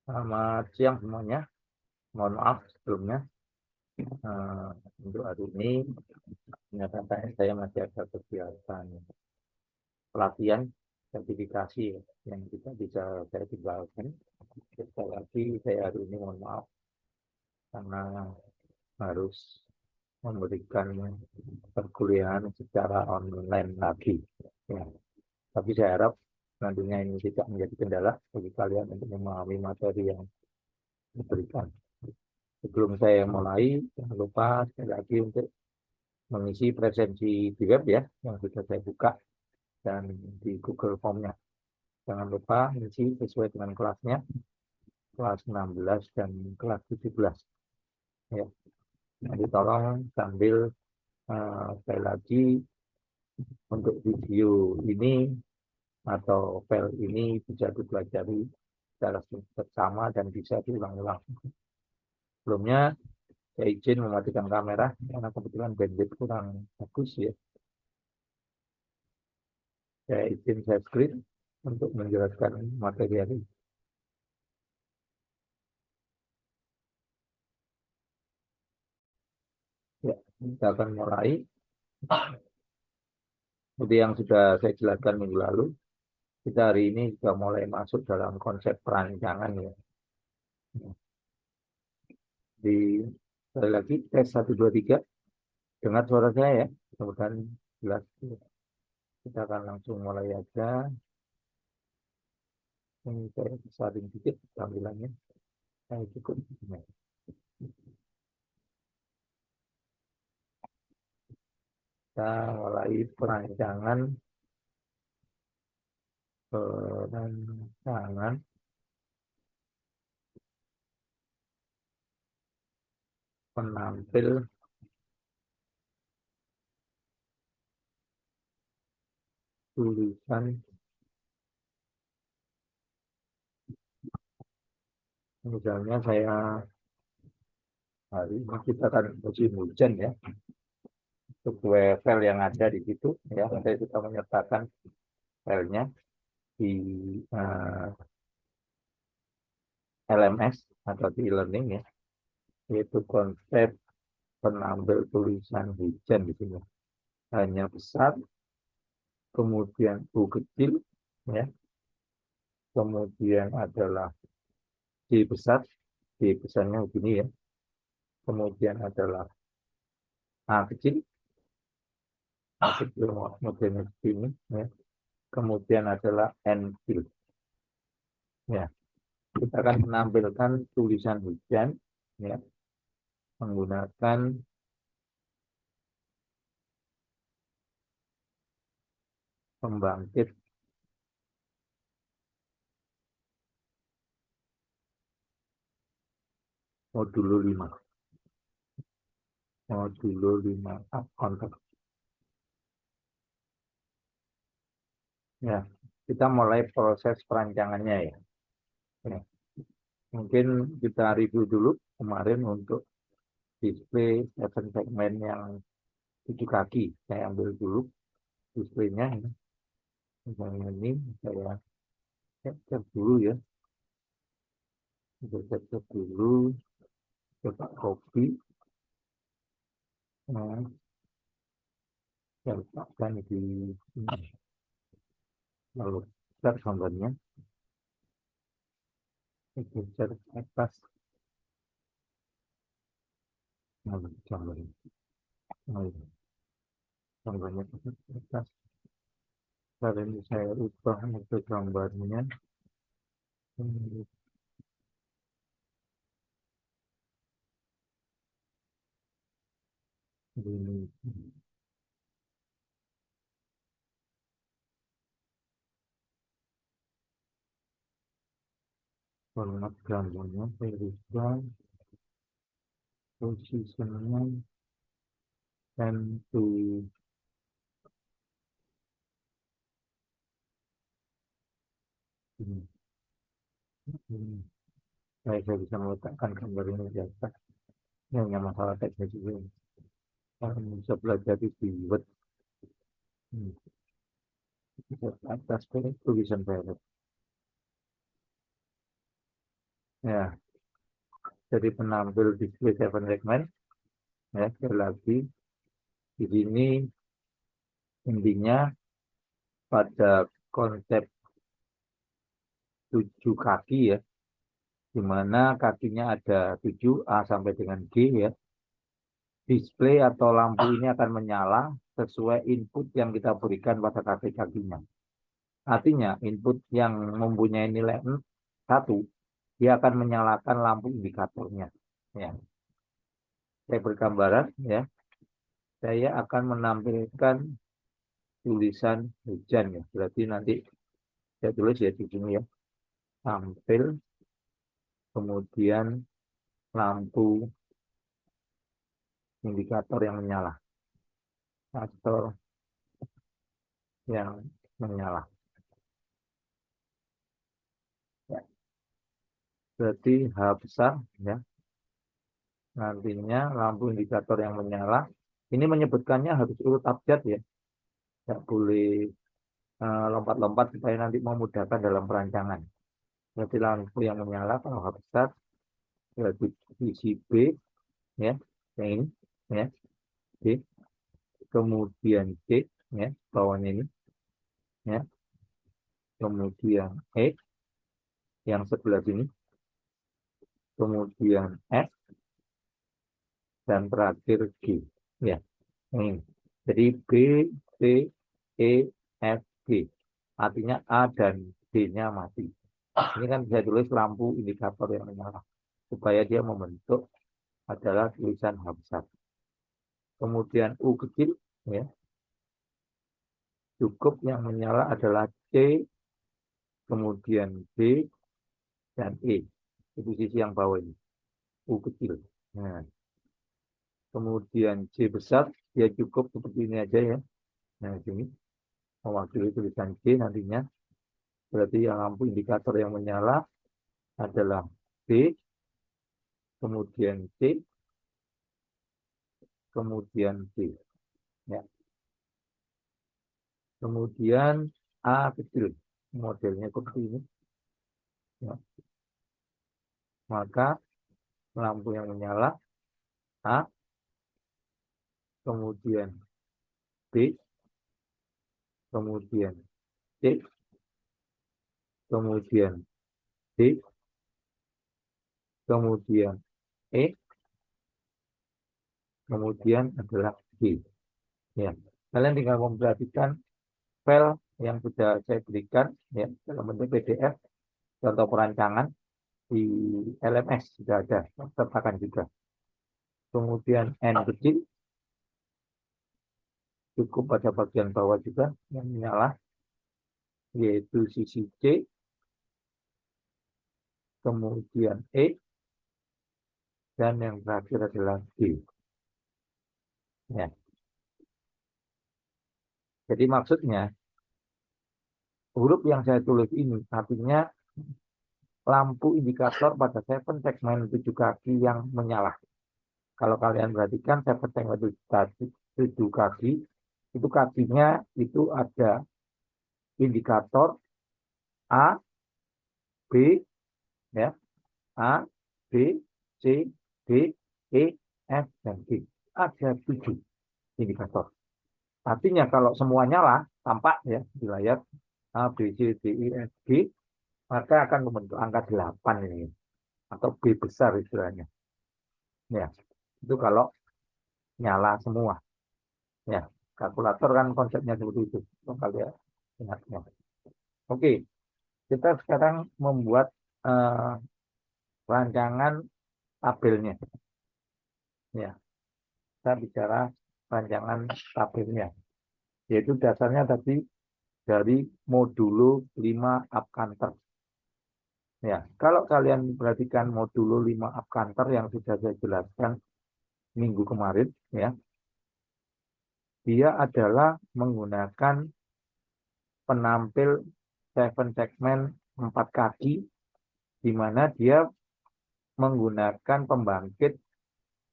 Selamat siang semuanya. Mohon maaf sebelumnya. Untuk hari ini, ternyata saya masih ada kegiatan pelatihan sertifikasi yang tidak bisa saya tinggalkan. Sekali lagi, saya hari ini mohon maaf karena harus memberikan perkuliahan secara online lagi. Ya. Tapi saya harap nantinya ini tidak menjadi kendala bagi kalian untuk memahami materi yang diberikan. Sebelum saya mulai, jangan lupa sekali lagi untuk mengisi presensi di web ya, yang sudah saya buka, dan di Google Form-nya. Jangan lupa mengisi sesuai dengan kelasnya, kelas 16 dan kelas 17. Ya. Jadi tolong sambil sekali lagi untuk video ini atau file ini bisa dipelajari secara bersama dan bisa diulang-ulang. Sebelumnya, saya izin mematikan kamera karena kebetulan bandwidth kurang bagus ya. Saya izin share screen untuk menjelaskan materi ini. Ya, kita akan mulai. Seperti yang sudah saya jelaskan minggu lalu, kita hari ini sudah mulai masuk dalam konsep perancangan ya. Di sekali lagi tes 1 2 3, dengar suara saya ya. Mudah-mudahan jelas. Kita akan langsung mulai aja. Ini saya besarin dikit tampilannya. Saya cukup. Kita mulai perancangan penampil tulisan. Misalnya saya hari ini kita akan musim hujan ya. Sesuai file yang ada di situ ya, saya sudah menyertakan filenya di LMS atau di e-learning ya, yaitu konsep penambil tulisan hujan di sini. Hanya besar, kemudian U kecil ya, kemudian adalah D besar, D besarnya begini ya, kemudian adalah A kecil, A kecil modelnya begini ya, kemudian adalah N kecil ya. Kita akan menampilkan tulisan hujan ya, menggunakan pembangkit modulo 5 up contact ya. Kita mulai proses perancangannya ya. Ya. Mungkin kita review dulu kemarin untuk display segmen yang 7 kaki. Saya ambil dulu displaynya ini. Misalnya ini saya capture dulu ya. Kita capture dulu, coba copy. Nah, saya letakkan di sini. Lalu start gambarnya. Geser ke atas. Lalu gambarnya. Gambarnya ke atas. Kali ini saya ubah untuk gambarnya. Ini. Format gambarnya saya ubah. Posisinya and to ini. Saya bisa meletakkan gambar ini di atas. Ini hanya masalah teknis juga. Kalian bisa belajar di Word. Bisa ke atas tulisan saya. Ya, jadi penampil display 7 segment. Ya, sekali lagi di sini intinya pada konsep 7 kaki ya, di mana kakinya ada 7 A sampai dengan G ya. Display atau lampu ini akan menyala sesuai input yang kita berikan pada kaki-kakinya. Artinya input yang mempunyai nilai 1, dia akan menyalakan lampu indikatornya. Ya. Saya bergambaran ya. Saya akan menampilkan tulisan hujan ya. Berarti nanti saya tulis ya di sini ya. Tampil, kemudian lampu indikator yang menyala atau yang menyala. Ya. Berarti H besar ya. Nantinya lampu indikator yang menyala. Ini menyebutkannya harus urut abjad ya. Tidak boleh lompat-lompat supaya nanti memudahkan dalam perancangan. Berarti lampu yang menyala kalau H besar berarti isi B ya, yang ini ya, B. Kemudian C ya, bawahnya ini ya. Kemudian E yang sebelah sini. Kemudian F dan terakhir G ya. Ini. Jadi B, C, E, F, G. Artinya A dan D-nya mati. Ini kan saya tulis lampu indikator yang menyala supaya dia membentuk adalah tulisan H besar. Kemudian U kecil ya. Cukup yang menyala adalah C, kemudian B dan E. Itu sisi yang bawah ini. U kecil. Nah, kemudian C besar dia cukup seperti ini aja ya. Nah, sini mewakili tulisan C nantinya. Berarti yang lampu indikator yang menyala adalah B, kemudian C, kemudian C. Ya. Kemudian A kecil. Modelnya seperti ini. Ya. Maka lampu yang menyala A, kemudian B, kemudian C, kemudian D, kemudian E, kemudian adalah G. Ya. Kalian tinggal memperhatikan file yang sudah saya berikan ya dalam bentuk PDF contoh perancangan di LMS sudah ada, sertakan juga. Kemudian N kecil cukup pada bagian bawah juga yang menyala, yaitu sisi C, kemudian E, dan yang terakhir adalah D. Ya. Jadi maksudnya huruf yang saya tulis ini artinya lampu indikator pada 7 segmen 7 kaki yang menyala. Kalau kalian perhatikan 7 segmen 7 kaki itu kakinya itu ada indikator A, B, ya, A, B, C, D, E, F, dan G. Ada 7 indikator. Artinya kalau semua nyala, tampak ya di layar A, B, C, D, E, F, G, maka akan membentuk angka 8 ini. Atau B besar istilahnya. Ya, itu kalau nyala semua. Ya, kalkulator kan konsepnya seperti itu. Kalian ingatnya. Oke, kita sekarang membuat rancangan tabelnya. Ya, kita bicara rancangan tabelnya. Yaitu dasarnya tadi dari modulo 5 upcanter. Ya, kalau kalian perhatikan modulo 5 upcanter yang sudah saya jelaskan minggu kemarin, ya, dia adalah menggunakan penampil 7 segmen 4 kaki, di mana dia menggunakan pembangkit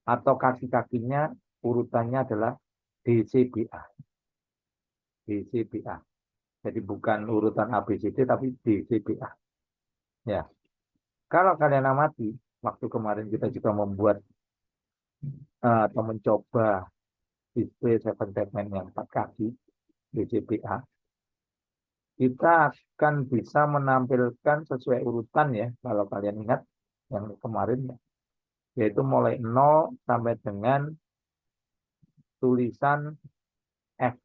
atau kaki-kakinya urutannya adalah DCBA. DCBA. Jadi bukan urutan ABCD tapi DCBA. Ya. Kalau kalian amati, waktu kemarin kita juga membuat atau mencoba display seven segment yang 4 kaki, BCPA, kita akan bisa menampilkan sesuai urutan ya, kalau kalian ingat yang kemarin ya, yaitu mulai 0 sampai dengan tulisan F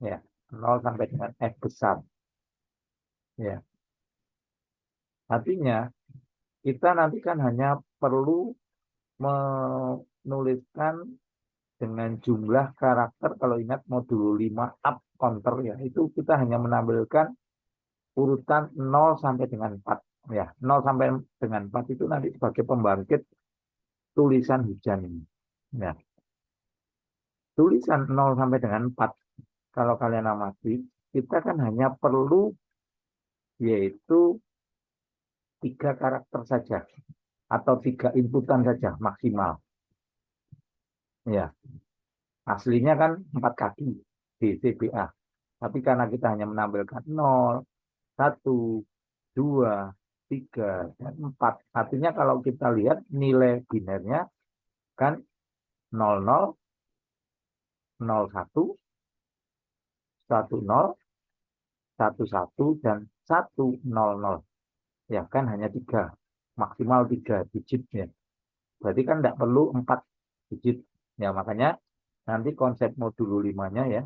ya, 0 sampai dengan F besar ya. Artinya kita nanti kan hanya perlu menuliskan dengan jumlah karakter, kalau ingat modul 5 up counter ya, itu kita hanya menampilkan urutan 0 sampai dengan 4 ya. 0 sampai dengan 4 itu nanti sebagai pembangkit tulisan hujan ini. Ya. Tulisan 0 sampai dengan 4 kalau kalian amati, kita kan hanya perlu yaitu 3 karakter saja atau 3 inputan saja maksimal. Ya. Aslinya kan 4 kaki DCBA. Tapi karena kita hanya menampilkan 0, 1, 2, 3, dan 4. Artinya kalau kita lihat nilai binernya kan 00, 01, 10, 11, dan 100. Ya kan hanya 3, maksimal 3 digit ya. Berarti kan tidak perlu 4 digit. Ya makanya nanti konsep modul 5-nya ya.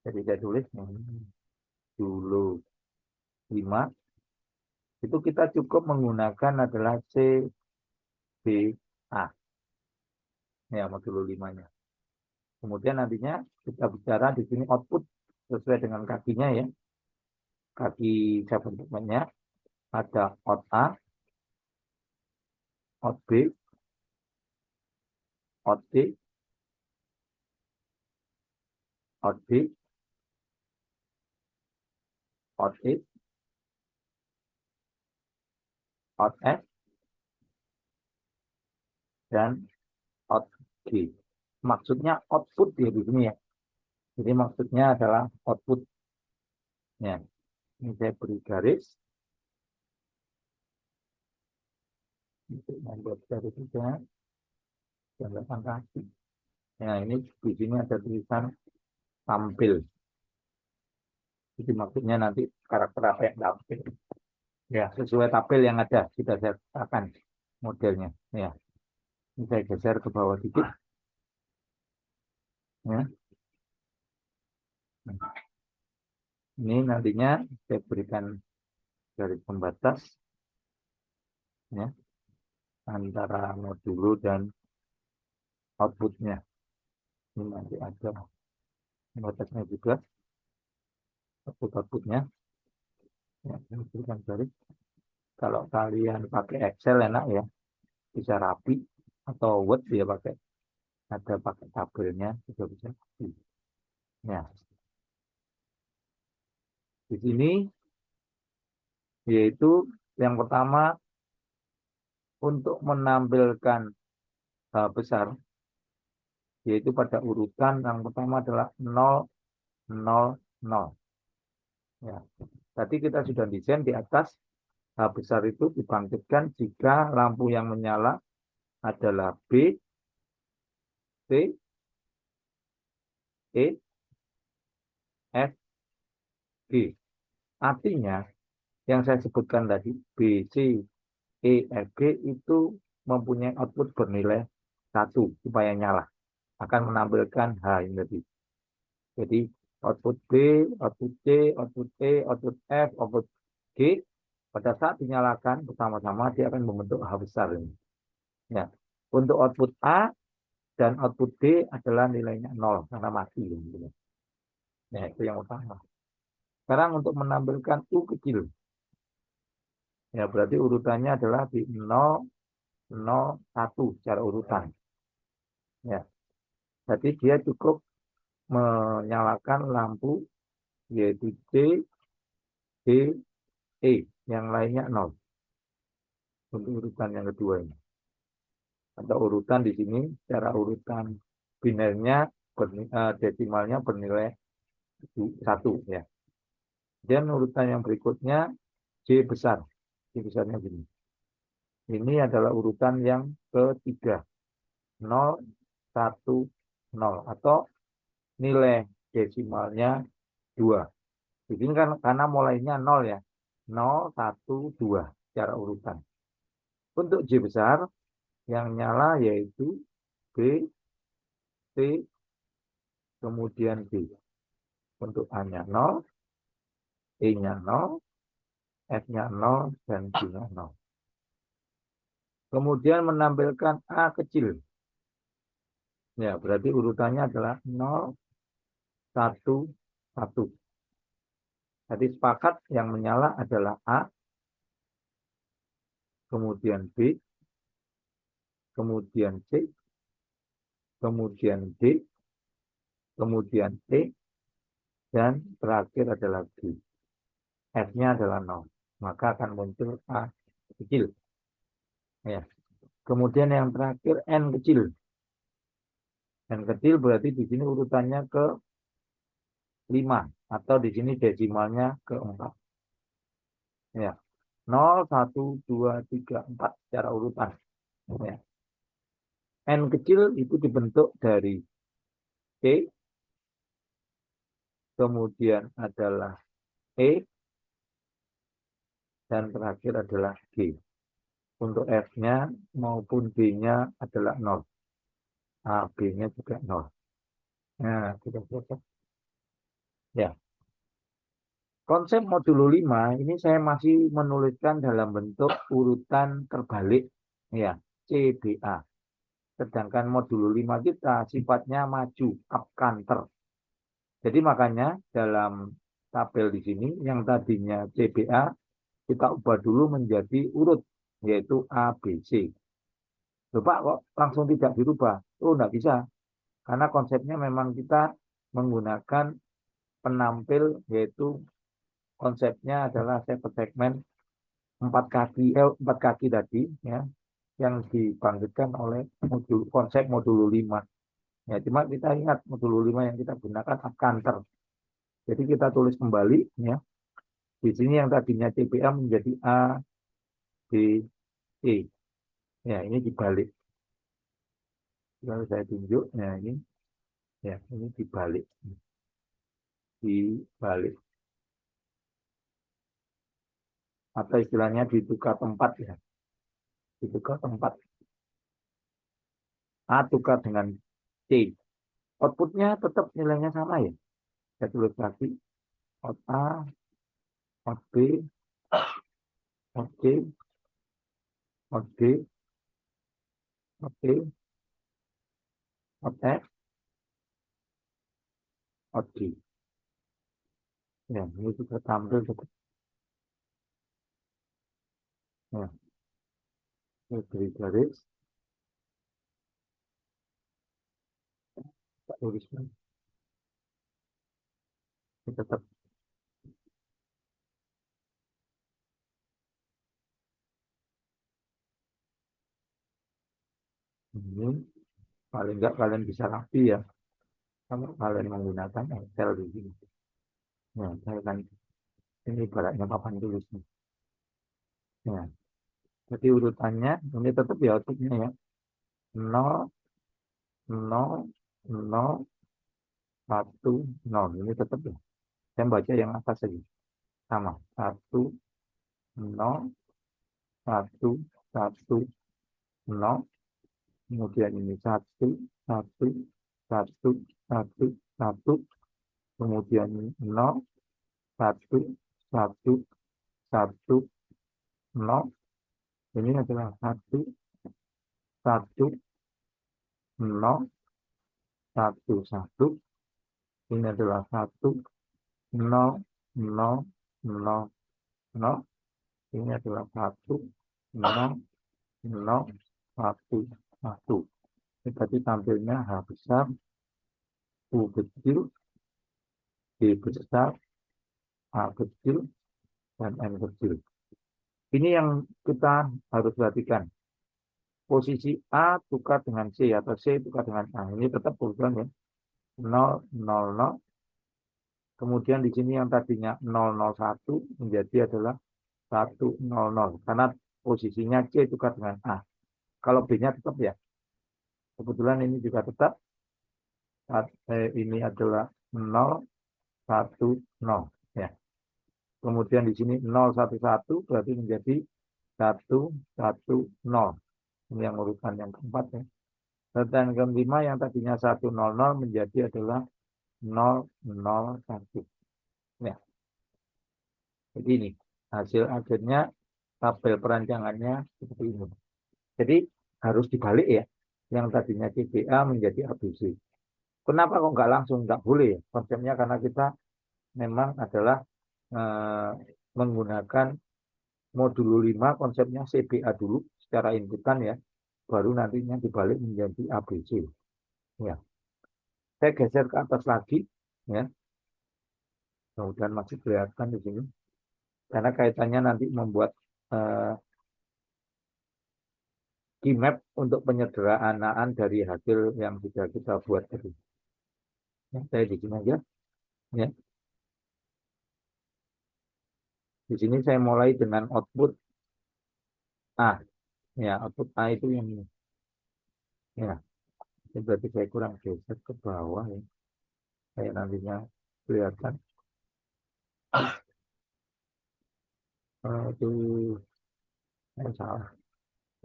Jadi saya tulis dulu 5 itu kita cukup menggunakan adalah CBA ya, modul 5-nya. Kemudian nantinya kita bicara di sini output sesuai dengan kakinya ya. Kaki bentuknya ada out A, out B, out C, out D, out E, out F, dan out G. Maksudnya output ya di sini ya. Jadi maksudnya adalah output. Ya. Ini saya beri garis. Untuk membuat garis juga. Gambarkan kaki. Nah ini di sini ada tulisan tampil. Jadi maksudnya nanti karakter apa yang tampil. Ya, sesuai tabel yang ada kita sertakan modelnya. Ya, ini saya geser ke bawah dikit. Ya. Ini nantinya saya berikan garis pembatas ya, antara modul dan outputnya. Ini nanti ada pembatasnya juga, outputnya. Ya, saya berikan garis. Kalau kalian pakai Excel enak ya, bisa rapi, atau Word dia pakai, ada pakai tabelnya juga bisa. Ya, di sini yaitu yang pertama untuk menampilkan besar, yaitu pada urutan yang pertama adalah 0, 0, 0. Ya. Tadi kita sudah desain di atas, H besar itu dibangkitkan jika lampu yang menyala adalah B, C, E, F, G. Artinya, yang saya sebutkan tadi, B, C, E, F, G itu mempunyai output bernilai 1 supaya nyala. Akan menampilkan H ini tadi. Jadi, output B, output C, output E, output F, output G, pada saat dinyalakan bersama-sama dia akan membentuk H besar ini. Ya. Untuk output A dan output D adalah nilainya 0 karena mati. Nah, itu yang utama. Sekarang untuk menampilkan U kecil. Ya, berarti urutannya adalah di 0, 0, 1 secara urutan. Ya. Jadi dia cukup menyalakan lampu yaitu C, D, E, yang lainnya 0. Untuk urutan yang kedua ini. Atau urutan di sini secara urutan binernya desimalnya bernilai 1 ya. Dan urutan yang berikutnya J besar. J besarnya gini. Ini adalah urutan yang ketiga. 0, 1, 0. Atau nilai desimalnya 2. Di sini kan karena mulainya 0 ya. 0, 1, 2 secara urutan. Untuk J besar yang nyala yaitu B, C, kemudian B. Untuk A-nya 0, E-nya 0, F-nya 0, dan G-nya 0. Kemudian menampilkan A kecil. Ya, berarti urutannya adalah 0, 1, 1. Jadi sepakat yang menyala adalah A, kemudian B, kemudian C, kemudian D, kemudian E, dan terakhir adalah G. F-nya adalah 0. Maka akan muncul A kecil. Ya. Kemudian yang terakhir N kecil. N kecil berarti di sini urutannya ke 5. Atau di sini desimalnya ke 4. Ya. 0, 1, 2, 3, 4 secara urutan. Ya. N kecil itu dibentuk dari C, kemudian adalah E, dan terakhir adalah G. Untuk F-nya maupun B-nya adalah 0. A, B-nya juga 0. Nah, sudah selesai. Ya. Konsep modulo 5 ini saya masih menuliskan dalam bentuk urutan terbalik. Ya, CBA. Sedangkan modulo 5 kita sifatnya maju, up canter. Jadi makanya dalam tabel di sini yang tadinya CBA kita ubah dulu menjadi urut, yaitu ABC. Pak kok langsung tidak dirubah? Oh, enggak bisa. Karena konsepnya memang kita menggunakan penampil, yaitu konsepnya adalah segmen 4 kaki tadi, ya, yang dibangkitkan oleh konsep modulo 5. Ya, cuma kita ingat modulo 5 yang kita gunakan up-canter. Jadi kita tulis kembali, ya. Di sini yang tadinya CBA menjadi A, B, E. Ya, ini dibalik. Kalau saya tunjuk, ya ini dibalik. Dibalik. Atau istilahnya ditukar tempat, ya. Ditukar tempat. A tukar dengan C. Outputnya tetap nilainya sama ya. Saya tulis lagi. Out A, out B, out C, out D, out E, out F, out G. Ya, ini juga tampil tetap. Ya, ini beri garis. Tak tuliskan. Ini tetap. Ini paling enggak kalian bisa rapi ya. Kalau kalian menggunakan Excel di sini. Ya, saya kan ini ibaratnya papan tulis. Ya, jadi urutannya ini tetap ya outputnya ya. 0, 0, 0, 1, 0. Ini tetap ya. Saya baca yang atas saja. Sama. 1, 0, 1, 1, 0. Kemudian ini 1, 1, 1, 1, 1. Kemudian ini 0, 1, 1, 1, 0. Ini adalah 1, 1, 0, 1, 1. Ini adalah 1, 0, 0, 0, 0. Ini adalah 1, 0, 0, 1, 1. Ini tadi tampilnya H besar, U kecil, B besar, A kecil, dan N kecil. Ini yang kita harus perhatikan. Posisi A tukar dengan C atau C tukar dengan A. Ini tetap urutan ya. 0, 0, 0. Kemudian di sini yang tadinya 001 menjadi adalah 100. Karena posisinya C tukar dengan A. Kalau B-nya tetap ya. Kebetulan ini juga tetap. Ini adalah 0, 1, 0. Ya. Kemudian di sini 0, 1, 1 berarti menjadi 1, 1, 0. Ini yang urutan yang keempat ya. Dan yang kelima yang tadinya 1, 0, 0 menjadi adalah 0, 0, 1. Ya. Jadi ini hasil akhirnya tabel perancangannya seperti ini. Jadi harus dibalik ya. Yang tadinya CBA menjadi ABC. Kenapa kok nggak langsung? Nggak boleh ya. Konsepnya karena kita memang adalah menggunakan modul 5 konsepnya CBA dulu secara inputan ya. Baru nantinya dibalik menjadi ABC. Ya. Saya geser ke atas lagi ya. Kemudian masih kelihatan di sini. Karena kaitannya nanti membuat key map untuk penyederhanaan dari hasil yang sudah kita buat tadi. Ya, saya di sini aja. Ya. Di sini saya mulai dengan output A. Ya, output A itu yang ini. Ya, ini berarti saya kurang geser ke bawah ya. Saya nantinya kelihatan. Itu saya salah.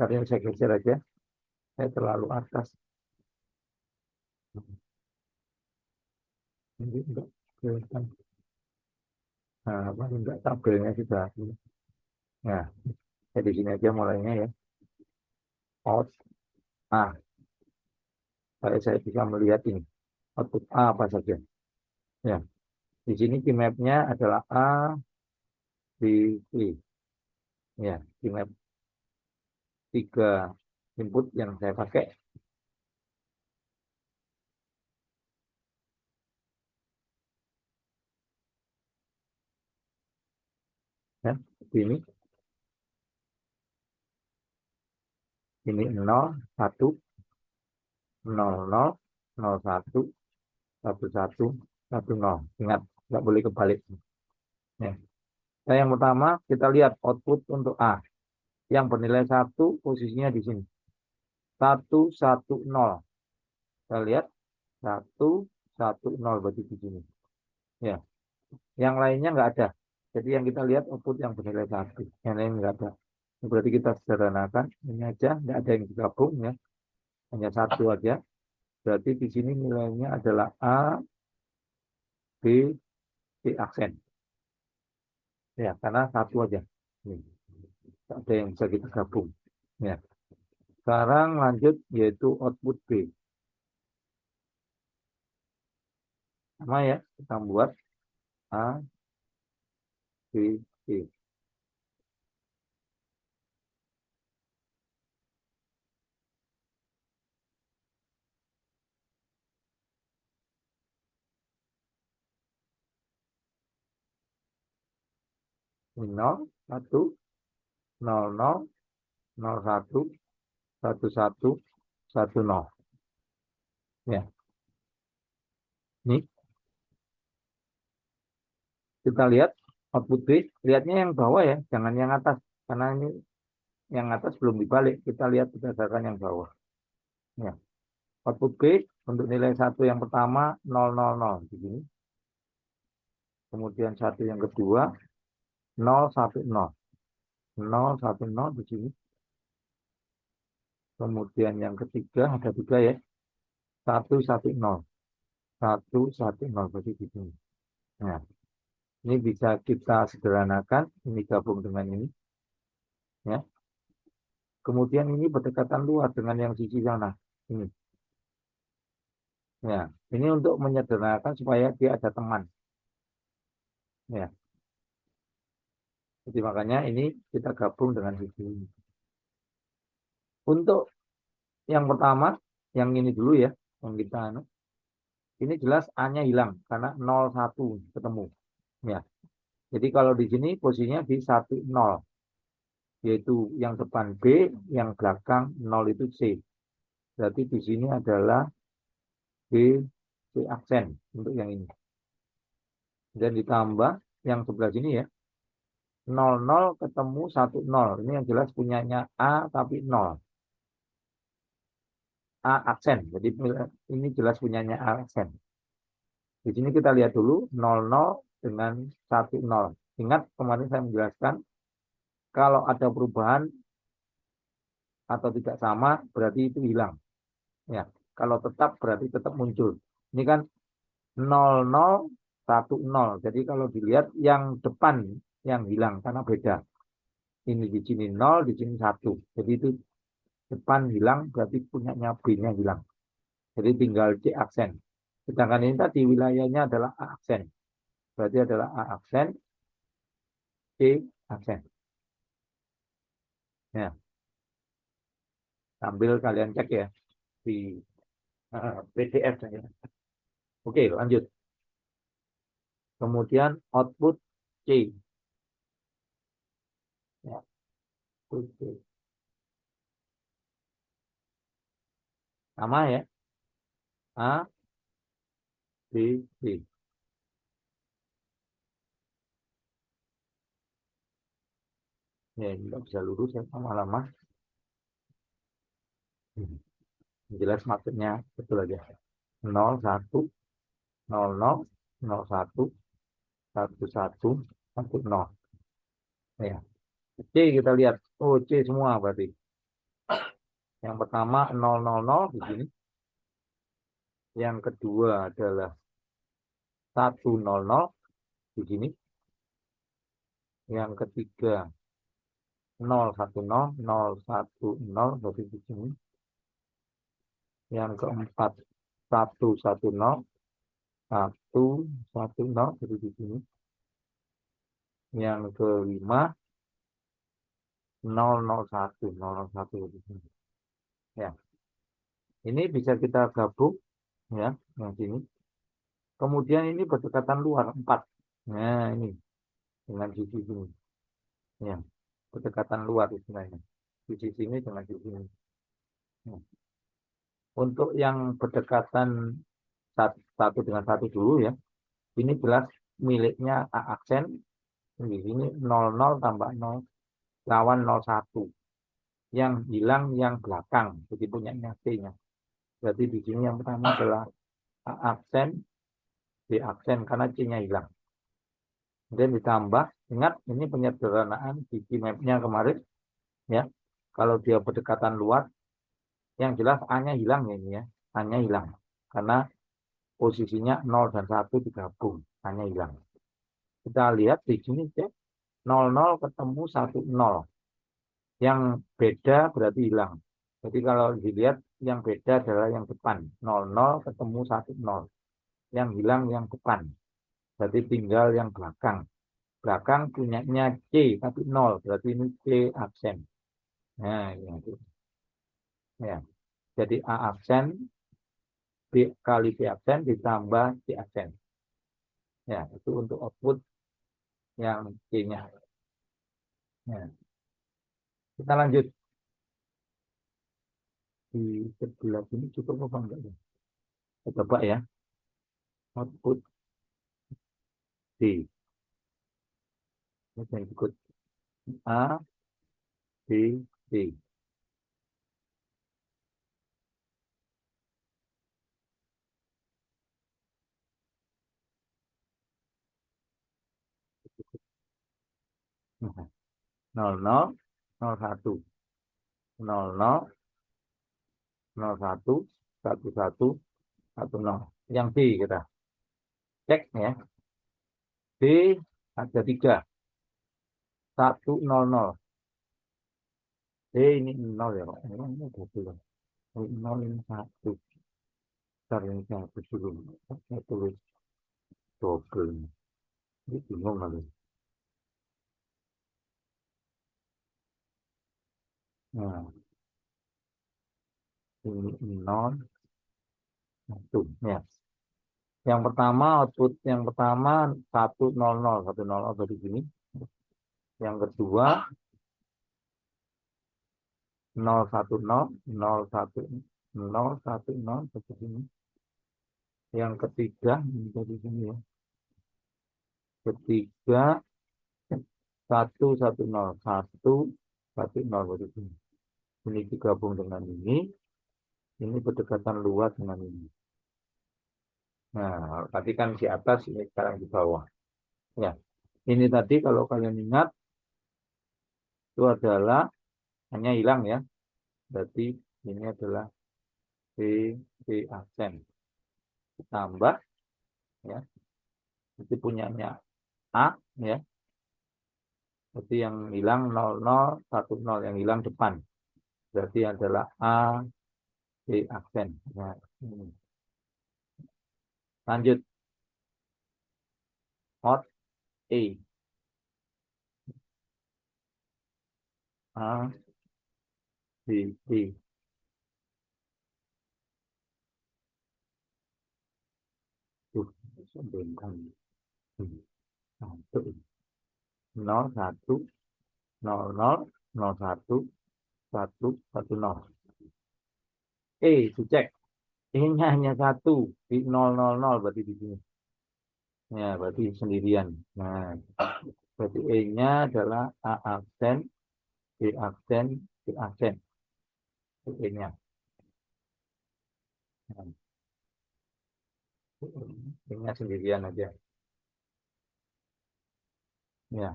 Karena saya geser aja. Saya terlalu atas. Ini enggak kelihatan. Nah, apa enggak tabelnya sudah. Nah, saya di sini aja mulainya ya. Out A. Saya bisa melihat ini. Output A apa saja. Ya, di sini key map-nya adalah A, B, C. Ya, key map 3 input yang saya pakai. Ya, ini 0, 1, 0, 0, 0, 1, 1, 1, 1, 0. Ingat, nggak boleh kebalik. Ya. Nah, yang pertama kita lihat output untuk A. Yang bernilai 1 posisinya di sini. 1, 1, 0. Kita lihat 1, 1, 0 berarti di sini. Ya. Yang lainnya nggak ada. Jadi yang kita lihat output yang bernilai 1. Yang lain nggak ada. Berarti kita sederhanakan. Ini aja, nggak ada yang digabung ya. Hanya 1 aja. Berarti di sini nilainya adalah A, B, C aksen. Ya, karena 1 aja. Ini. Nggak ada yang bisa kita gabung. Ya. Sekarang lanjut yaitu output B. Sama ya, kita buat A, B, C. Ini 0, 1, 0, 0, 0, 1, 1, 1, 1, 0. Ya, ini kita lihat output B. Lihatnya yang bawah ya, jangan yang atas. Karena ini yang atas belum dibalik. Kita lihat berdasarkan yang bawah. Ya. Output B untuk nilai 1 yang pertama 000 di sini. Kemudian 1 yang kedua 010. 010 di sini. Kemudian yang ketiga ada 3 ya. 110. 110 berarti di sini. Nah, ini bisa kita sederhanakan. Ini gabung dengan ini. Ya. Kemudian ini berdekatan luar dengan yang sisi sana. Ini. Ya, ini untuk menyederhanakan supaya dia ada teman. Ya. Jadi makanya ini kita gabung dengan sisi ini. Untuk yang pertama, yang ini dulu ya, yang kita ini jelas A-nya hilang karena 01 ketemu. Ya. Jadi kalau di sini posisinya di 10, yaitu yang depan B, yang belakang 0 itu C. Berarti di sini adalah B, C aksen untuk yang ini. Dan ditambah yang sebelah sini ya, 00 ketemu 10. Ini yang jelas punyanya A tapi 0. A aksen. Jadi ini jelas punyanya A aksen. Di sini kita lihat dulu 00 dengan 10. Ingat kemarin saya menjelaskan kalau ada perubahan atau tidak sama berarti itu hilang. Ya, kalau tetap berarti tetap muncul. Ini kan 0010. Jadi kalau dilihat yang depan yang hilang karena beda. Ini di sini 0, di sini 1. Jadi itu depan hilang berarti punyanya B-nya hilang. Jadi tinggal C aksen. Sedangkan ini tadi wilayahnya adalah A aksen. Berarti adalah A aksen, C aksen. Ya, sambil kalian cek ya di PDF saya. Oke, lanjut. Kemudian output C. Ya, output C. Sama ya. A, B, C. Ya, tidak bisa lurus ya lama-lama. Jelas maksudnya betul aja. 0, 1, 0, 0, 0, 1, 1, 1, 1, 0. Ya. C kita lihat. Oh, C semua berarti. Yang pertama 000 di sini. Yang kedua adalah 100 di sini. Yang ketiga 010, 010 berarti di sini. Yang keempat 110, 110 berarti di sini. Yang kelima 001, 001 di sini. Ya. Ini bisa kita gabung ya, yang sini. Kemudian ini berdekatan luar 4. Nah, ini dengan sisi sini. Ya, berdekatan luar istilahnya. Sisi sini dengan sisi sini. Nah, untuk yang berdekatan satu dengan satu dulu ya. Ini jelas miliknya A aksen. Di sini 00 tambah 0 lawan 01. Yang hilang yang belakang. Jadi punyanya C-nya. Berarti di sini yang pertama adalah A aksen, B aksen karena C-nya hilang. Kemudian ditambah, ingat ini penyederhanaan di map-nya kemarin. Ya, kalau dia berdekatan luar, yang jelas A-nya hilang ya ini ya. A-nya hilang. Karena posisinya 0 dan 1 digabung. A-nya hilang. Kita lihat di sini cek 00 ketemu 10. Yang beda berarti hilang. Jadi kalau dilihat yang beda adalah yang depan. 00 ketemu 10. Yang hilang yang depan. Berarti tinggal yang belakang. Belakang punyanya C tapi 0. Berarti ini C aksen. Nah, itu. Ya. Jadi A aksen B kali B aksen ditambah C aksen. Ya, itu untuk output yang C-nya. Ya. Kita lanjut. Di sebelah sini cukup apa enggak ya? Kita coba ya. Output D. Ini yang ikut A, B, C. Nah, 00, 01, 00, 01, 11, 10. Yang B kita cek ya. B ada 3. 100. B ini 0 ya Pak. Ini double. 0 ini 1. Bentar ini saya hapus dulu. Saya tulis double. Ini bingung kali. Nah, ini 0, 1. Ya. Yang pertama output yang pertama 100, 100 dari sini. Yang kedua 010, 010 seperti sini. Yang ketiga ini dari sini ya. Ketiga 1, 1, 0. 1, 1, 0. Berarti ini digabung dengan ini berdekatan luas dengan ini. Nah, tadi kan di atas, ini sekarang di bawah. Ya, ini tadi kalau kalian ingat, itu adalah hanya hilang ya. Berarti ini adalah B aksen. Tambah, ya. Itu punyanya A, ya. Berarti yang hilang 00, 10, yang hilang depan. Berarti adalah A, B aksen. Nah, lanjut. Hot E. A, B, B. Tuh, sembunyikan. 1, 01, 00, 01, 1, 1, 0. Dicek. E-nya hanya 1. Di 000 berarti di sini. Ya, berarti sendirian. Nah, berarti E-nya adalah A aksen, B aksen, B aksen. E-nya. Nah, E-nya sendirian aja. Ya.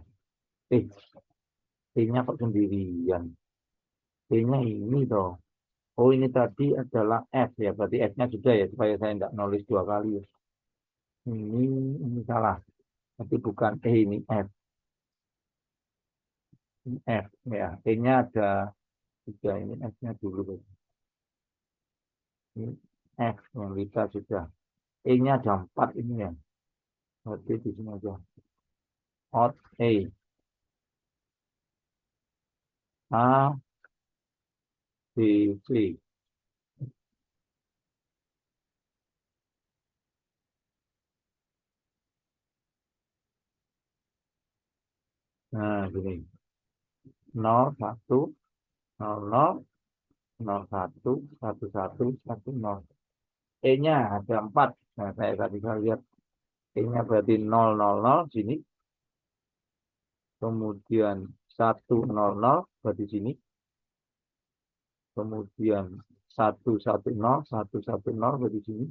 E-nya kok sendirian? E-nya ini toh. Oh, ini tadi adalah F ya. Berarti F-nya sudah ya, supaya saya tidak nulis 2 kali. Ini salah. Tapi bukan E, ini F. Ini F ya. E-nya ada 3. Ini F-nya dulu. Ini F yang kita sudah. E-nya ada 4 ini ya. Berarti di sini aja. Out A. A, B, C. Nah, gini. 0, 1, 0, 0, 0, 1, 1, 1, 1, 0. E-nya ada 4. Nah, saya tadi bisa lihat. E-nya berarti 0, 0, 0 sini. Kemudian 1, 0, 0 berarti sini. Kemudian 1, 1, 0, 1, 1, 0 berarti sini.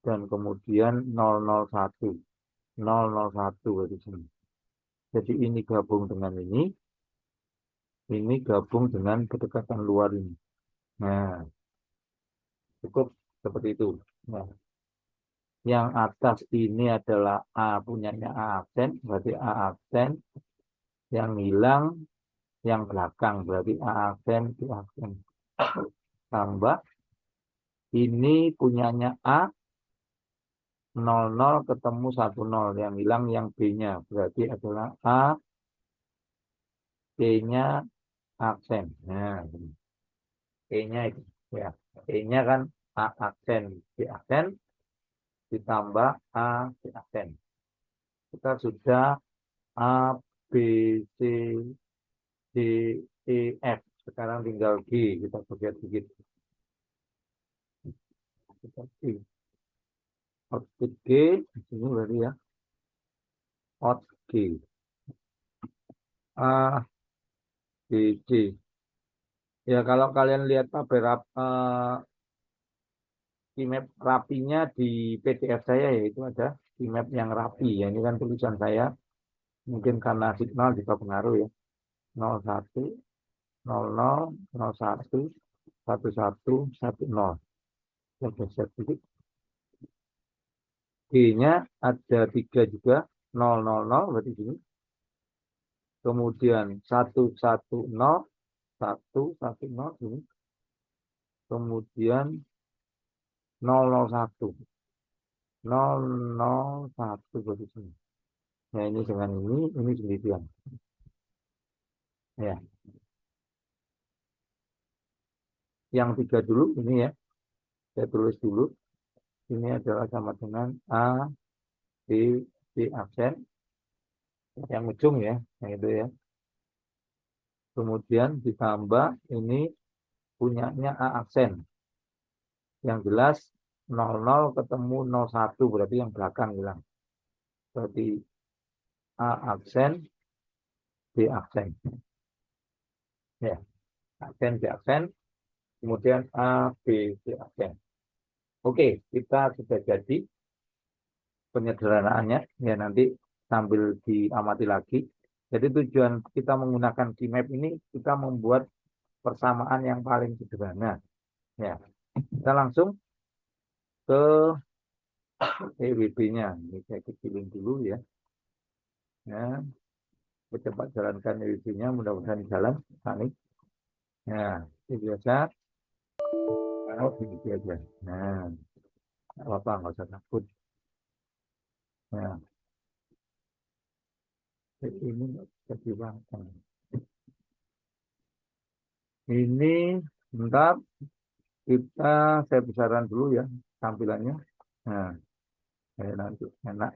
Dan kemudian 0, 0, 1. 0, 0, 1 berarti sini. Jadi ini gabung dengan ini gabung dengan kedekatan luar ini. Nah, cukup seperti itu. Nah, yang atas ini adalah A, punyanya A aksen, berarti A aksen. Yang hilang yang belakang, berarti A aksen, B aksen. Tambah, ini punyanya A, 00 ketemu 10, yang hilang yang B-nya, berarti adalah A, B-nya aksen. Nah, E-nya itu ya. E-nya kan A aksen, B aksen ditambah A, B aksen. Kita sudah A, B, C, D, E, F. Sekarang tinggal G. Kita lihat sedikit. Kita G. Output G. Di sini berarti ya. Out G. A, B, C. Ya, kalau kalian lihat tabel map rapinya di PDF saya, yaitu ada map yang rapi. Ya, ini kan tulisan saya. Mungkin karena signal juga pengaruh ya. 01, 00, 01, 11, 10. Ya, geser sedikit. G-nya ada 3 juga. 000 berarti sini. Kemudian 110, 110 sini. Kemudian 001. 001 berarti sini. Nah, ini dengan ini sendirian. Ya. Yang 3 dulu, ini ya. Saya tulis dulu. Ini adalah sama dengan A, B, B aksen. Yang ujung ya. Nah, itu ya. Kemudian ditambah ini punyanya A aksen. Yang jelas 00 ketemu 01 berarti yang belakang hilang. Berarti A aksen B aksen. Ya, aksen B aksen, kemudian A, B, C aksen. Oke, kita sudah jadi penyederhanaannya. Ya, nanti sambil diamati lagi. Jadi tujuan kita menggunakan Gmap ini, kita membuat persamaan yang paling sederhana. Ya, kita langsung ke EWB-nya. Ini saya kecilin dulu ya. Ya, cepat jalankan EWB-nya, mudah-mudahan jalan. Ini. Nah, ini biasa. Oh, ini aja. Nah, apa nggak usah takut. Nah, ini bisa dibangkang. Ini bentar saya besarkan dulu ya tampilannya. Nah, nanti enak.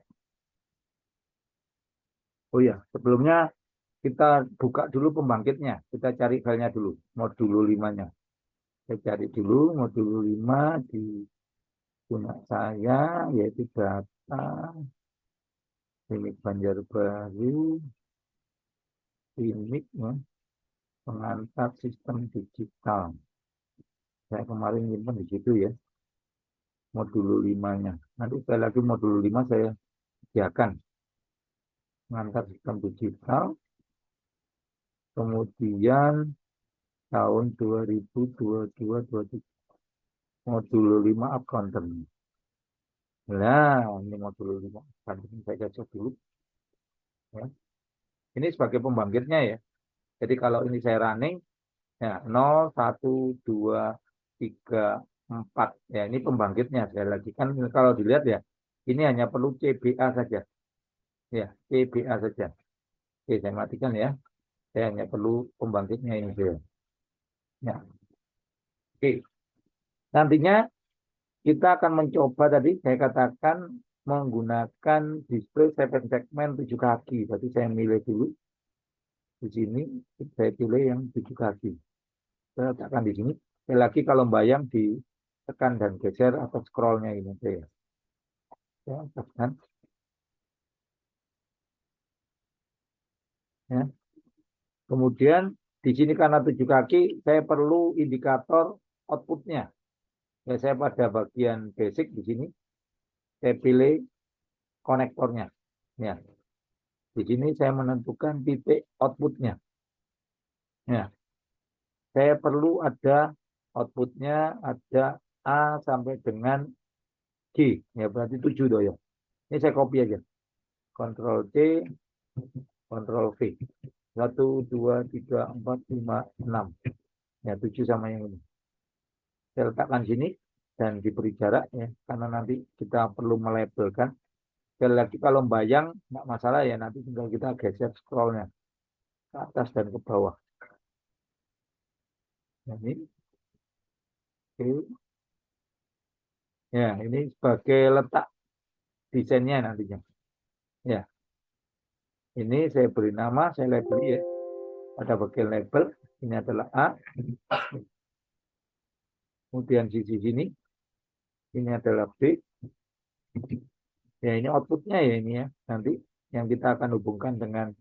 Oh ya, sebelumnya kita buka dulu pembangkitnya. Kita cari filenya dulu, modul 5-nya. Saya cari dulu modul 5 di guna saya, yaitu data ini Banjarbaru, ini ya, pengantar sistem digital. Saya kemarin nyimpen di situ ya, modul 5-nya. Nanti sekali lagi modul 5 saya sediakan. Pengantar sistem digital, kemudian tahun 2022-2023 modul 5 accountant. Nah, ini modul 5 accountant saya cek dulu. Ya. Ini sebagai pembangkitnya ya. Jadi kalau ini saya running, ya 0, 1, 2, 3, 4. Ya, ini pembangkitnya. Sekali lagi kan kalau dilihat ya, ini hanya perlu CBA saja. Ya, CBA saja. Oke, saya matikan ya. Saya hanya perlu pembangkitnya ini saja. Ya. Oke. Nantinya kita akan mencoba tadi saya katakan menggunakan display 7 segmen 7 kaki. Berarti saya milih dulu di sini, saya pilih yang 7 kaki. Saya letakkan di sini. Sekali lagi kalau bayang ditekan dan geser atau scrollnya ini saya. Ya, tekan. Ya. Kemudian di sini karena 7 kaki, saya perlu indikator outputnya. Ya, saya pada bagian basic di sini, saya pilih konektornya. Ya, di sini saya menentukan titik outputnya. Ya, saya perlu ada outputnya, ada A sampai dengan G. Ya, berarti 7 doh ya. Ini saya copy aja. Ctrl C, Ctrl V. 1, 2, 3, 4, 5, 6. Ya, 7 sama yang ini. Saya letakkan sini dan diberi jarak ya. Karena nanti kita perlu melabelkan. Sekali lagi kalau bayang, nggak masalah ya. Nanti tinggal kita geser scrollnya ke atas dan ke bawah. Nah, ini. Oke. Ya, ini sebagai letak desainnya nantinya. Ya, ini saya beri nama, saya label ya. Pada bagian label, ini adalah A. Kemudian sisi sini, ini adalah B. Ya, ini outputnya ya ini ya. Nanti yang kita akan hubungkan dengan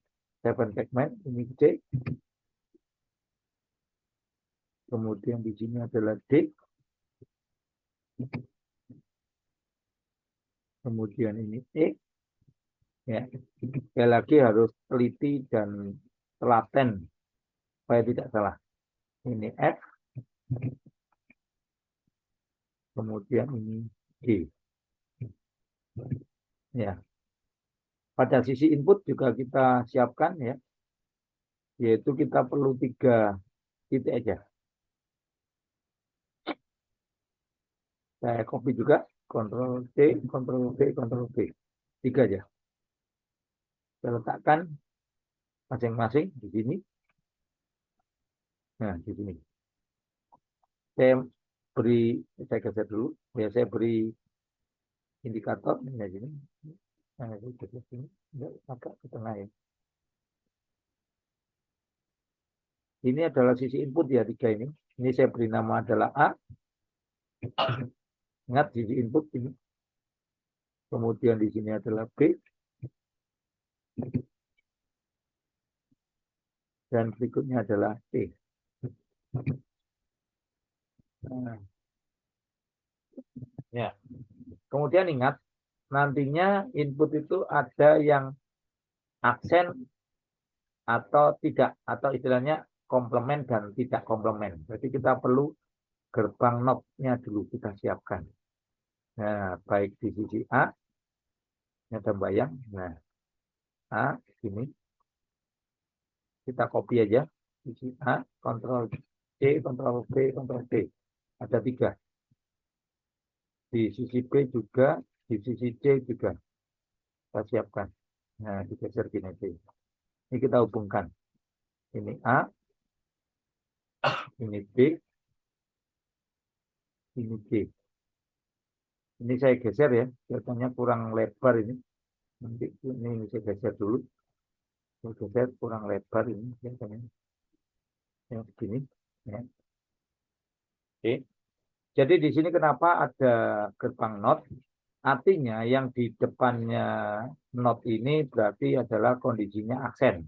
7 segment, ini C. Kemudian di sini adalah D. Kemudian ini E. Ya, sekali lagi harus teliti dan telaten supaya tidak salah. Ini F. Kemudian ini G. Ya, pada sisi input juga kita siapkan ya, yaitu kita perlu 3 titik aja. Saya copy juga, Ctrl C, Ctrl V, Ctrl V. 3 aja. Saya letakkan masing-masing di sini. Nah, di sini. Saya beri, saya geser dulu. Ya, saya beri indikator di sini. Nah, ini geser sini. Agak ke tengah ya. Ini adalah sisi input ya, 3 ini. Ini saya beri nama adalah A. Ingat sisi input ini. Kemudian di sini adalah B. dan berikutnya adalah C. Nah, ya. Kemudian ingat, nantinya input itu ada yang aksen atau tidak, atau istilahnya komplement dan tidak komplement. Jadi kita perlu gerbang knobnya dulu kita siapkan. Nah, baik di sisi A, ini ada bayang. Nah, A, sini. Kita copy aja. Sisi A, Ctrl C, Ctrl V, Ctrl D. Ada 3. Di sisi B juga, di sisi C juga. Kita siapkan. Nah, digeser gini. Ini kita hubungkan. Ini A, ini B, ini C. Ini saya geser ya, biasanya kurang lebar ini. Nanti ini saya geser dulu. Saya geser kurang lebar ini biasanya. Yang begini. Ya. Oke. Jadi di sini kenapa ada gerbang not? Artinya yang di depannya not ini berarti adalah kondisinya aksen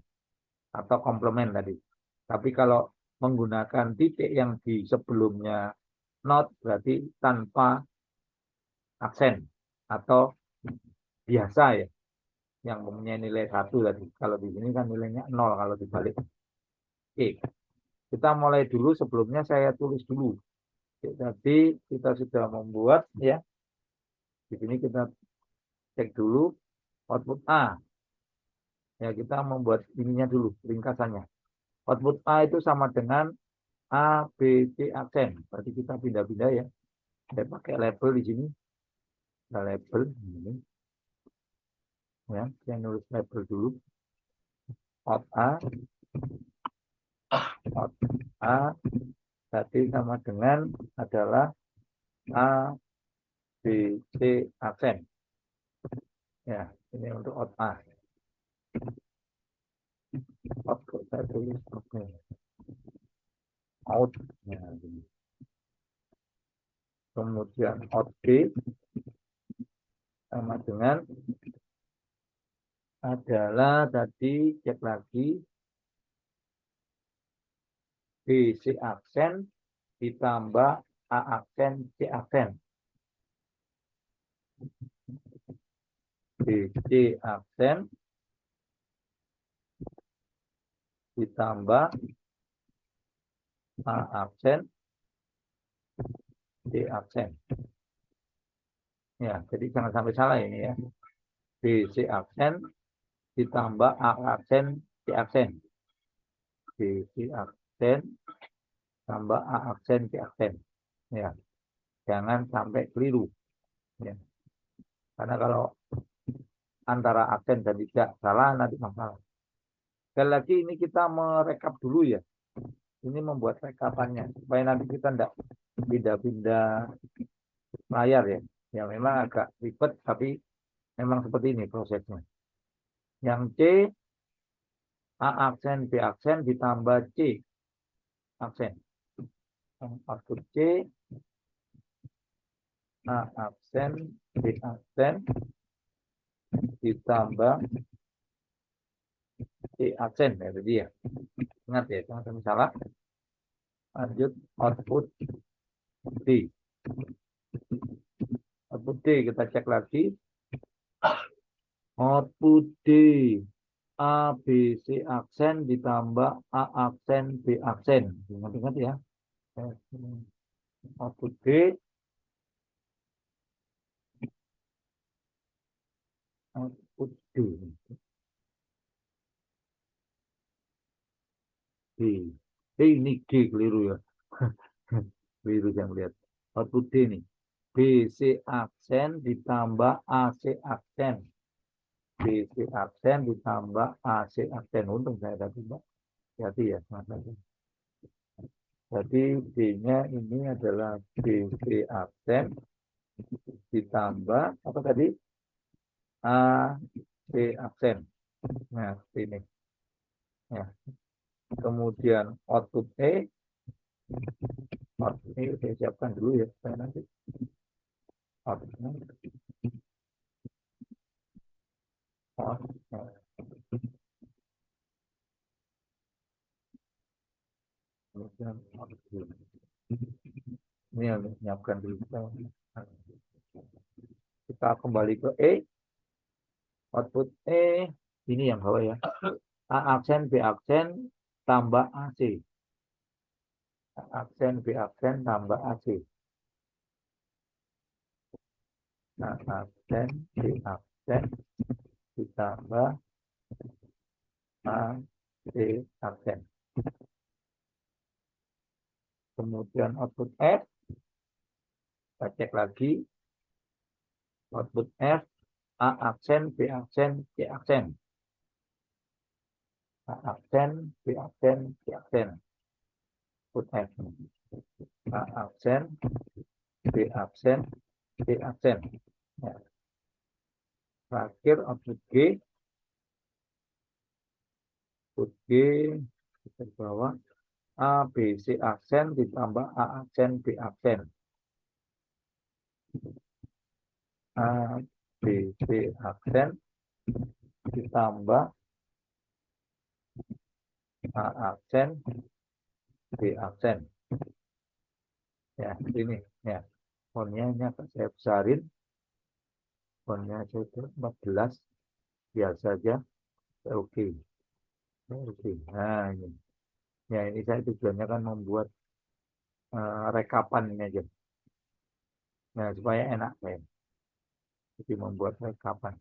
atau komplement tadi. Tapi kalau menggunakan titik yang di sebelumnya not berarti tanpa aksen atau biasa ya, yang mempunyai nilai 1 tadi. Kalau di sini kan nilainya 0 kalau dibalik. Oke, kita mulai dulu, sebelumnya saya tulis dulu. Oke, jadi kita sudah membuat ya. Di sini kita cek dulu output A. Ya, kita membuat ininya dulu, ringkasannya. Output A itu sama dengan A, B, C aksen. Berarti kita pindah-pindah ya. Saya pakai label di sini. Ada label ini. Ya, saya nulis label dulu. Out A, out A, tadi sama dengan adalah A, B, C aksen. Ya, ini untuk out A. Out saya tulis oke. Out. Ya, ini. Kemudian out B sama dengan adalah tadi cek lagi B, C aksen ditambah A aksen, C aksen. B, C aksen ditambah A aksen, C aksen. Ya, jadi jangan sampai salah ini ya. B, C aksen ditambah A aksen, C aksen. B, C aksen tambah A aksen, C aksen. Ya, jangan sampai keliru. Ya. Karena kalau antara aksen dan tidak salah nanti masalah. Sekali lagi ini kita merekap dulu ya. Ini membuat rekapannya supaya nanti kita tidak pindah-pindah layar ya. Ya memang agak ribet tapi memang seperti ini prosesnya. Yang C A aksen B aksen ditambah C aksen. Output C A aksen B aksen ditambah C aksen ya tadi ya. Ingat ya, jangan salah. Lanjut output D. Output D kita cek lagi. Output D A, B, C aksen ditambah A aksen, B aksen. Ingat-ingat ya. Output D. Output D. D. Ini D keliru ya. Keliru yang lihat. Output D nih. B, C aksen ditambah A, C aksen. B, C aksen ditambah A, C aksen. Untung saya tadi, Mbak. Hati ya. Jadi D-nya ini adalah B, C aksen ditambah apa tadi? A, C aksen. Nah, ini. Ya. Kemudian output E. Output E saya siapkan dulu ya. Supaya nanti outputnya. Ini yang menyiapkan dulu. Kita kembali ke E. Output E. Ini yang bawah ya. A aksen, B aksen, tambah AC. A aksen, B aksen, tambah AC. A aksen, B aksen, ditambah A, C aksen. Kemudian output F. Kita cek lagi. Output F. A aksen, B aksen, C aksen. A aksen, B aksen, C aksen. Output F. A aksen, B aksen, C aksen. Ya. Terakhir output G. Output G kita bawa A, B, C aksen ditambah A aksen, B aksen. A, B, C aksen ditambah A aksen, B aksen. Ya, ini ya. Fontnya saya besarin. Fontnya saya 14 biasa saja. Oke. Oke. Nah, ini. Ya, ini saya tujuannya kan membuat rekapan ini aja. Nah, supaya enak saya. Jadi membuat rekapan.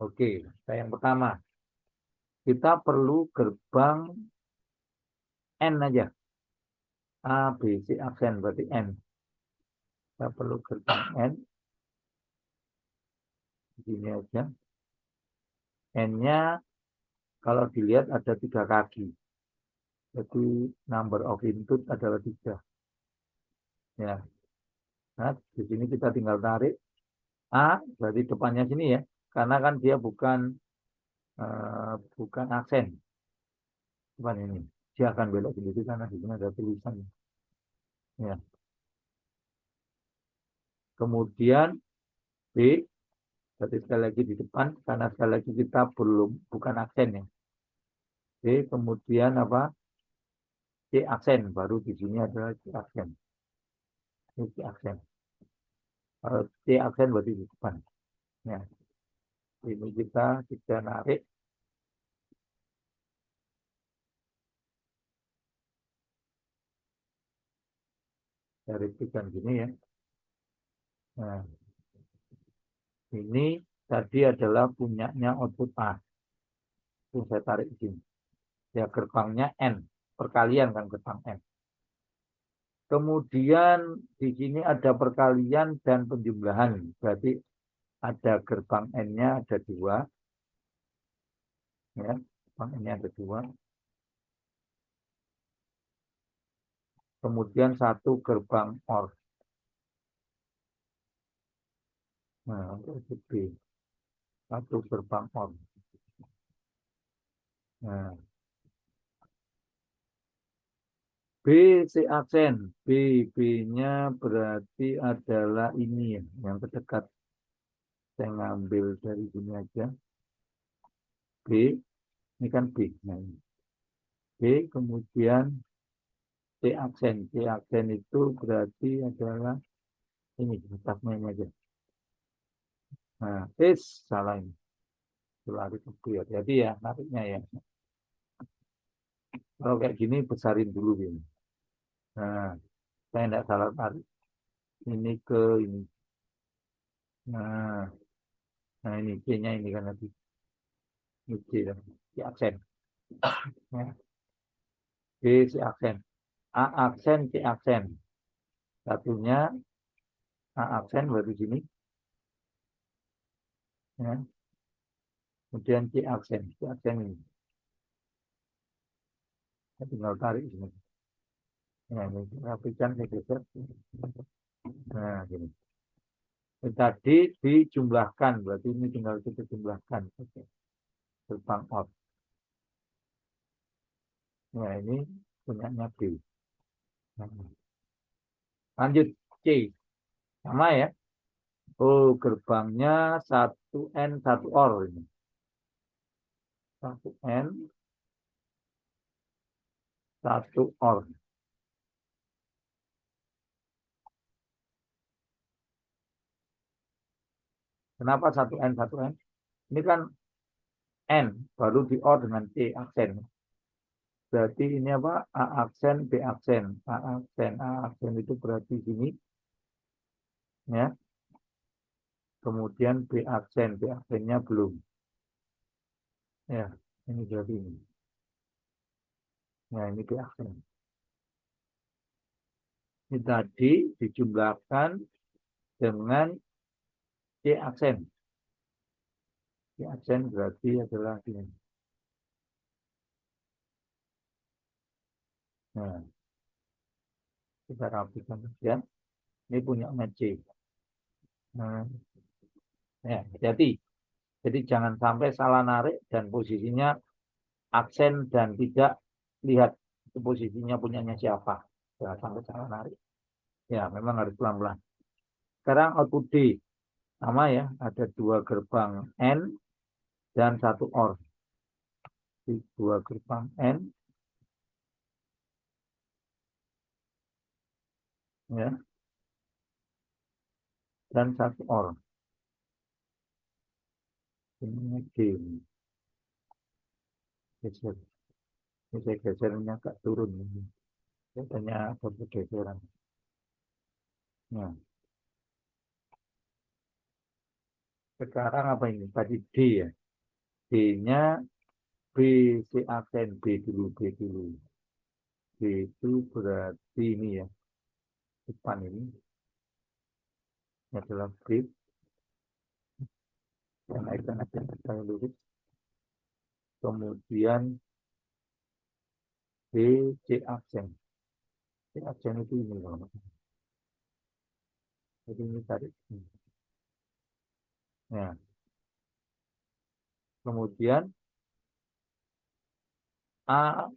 Oke, yang pertama. Kita perlu gerbang N aja. A, B, C aksen berarti N. Kita perlu gerbang N. Ini aja. N-nya kalau dilihat ada 3 kaki. Jadi number of input adalah 3. Ya. Nah, di sini kita tinggal tarik A, berarti depannya sini ya. Karena kan dia bukan aksen. Depan ini. Dia akan belok sendiri karena di sini ada tulisan. Ya. Kemudian B, berarti sekali lagi di depan, karena sekali lagi kita bukan aksen ya. B, kemudian apa? C aksen, baru di sini adalah C aksen. C aksen. Kalau C aksen berarti di depan. Ya. Ini kita narik. Dari ikan gini ya. Nah, ini tadi adalah punyanya output A. Itu saya tarik di sini. Ya, gerbangnya N. Perkalian kan gerbang N. Kemudian di sini ada perkalian dan penjumlahan. Berarti ada gerbang N-nya ada 2. Ya, gerbang N-nya ada 2. Kemudian 1 gerbang OR. Nah, untuk B. 1 gerbang OR. Nah, B, C aksen. B-nya berarti adalah ini ya, yang terdekat. Saya ngambil dari sini aja. B, ini kan B. Nah, B, kemudian C aksen. C aksen itu berarti adalah ini, atasnya ini aja. Nah, salah ini. Lari ke B. Jadi ya, nariknya ya. Kalau kayak gini, besarin dulu ini. Nah, saya tidak salah tarik. Ini ke ini. Nah, ini C-nya ini kan nanti. Ini C, C aksen. Ya. B, C aksen. A aksen, C aksen. Satunya A aksen baru sini. Ya. Kemudian C aksen. C aksen ini. Saya tinggal tarik sini. Nah, ini rapikan saya geser. Nah, gini. Tadi dijumlahkan, berarti ini tinggal kita jumlahkan. Oke. Gerbang out. Nah, ini punyanya B. Nah, lanjut C. Sama ya. Oh, gerbangnya 1N, 1 OR ini. 1N, satu or. Kenapa satu N, satu N? Ini kan N, baru di or dengan C aksen. Berarti ini apa? A aksen, B aksen. A aksen, A aksen itu berarti sini. Ya. Kemudian B aksen, B aksennya belum. Ya, ini berarti ini. Nah, ini B aksen. Ini tadi dijumlahkan dengan C aksen. C aksen berarti adalah ini. Nah, kita rapikan ya. Ini punya C. Nah, ya, jadi jangan sampai salah narik dan posisinya aksen dan tidak lihat posisinya punyanya siapa. Jangan sampai salah narik. Ya, memang harus pelan-pelan. Sekarang output D. Sama ya, ada dua gerbang N dan satu OR. Di dua gerbang N. Ya, dan satu OR. Ini G. Geser. Ini saya gesernya agak turun. Biasanya ada pergeseran. Nah, sekarang apa ini? Tadi D ya. D-nya B, C aksen B dulu, B dulu. B itu berarti ini ya. Depan ini adalah B. Yang naikkan aja saya lurus. Kemudian B, C aksen. C aksen itu ini loh. Jadi ini tarik. Nah, kemudian A,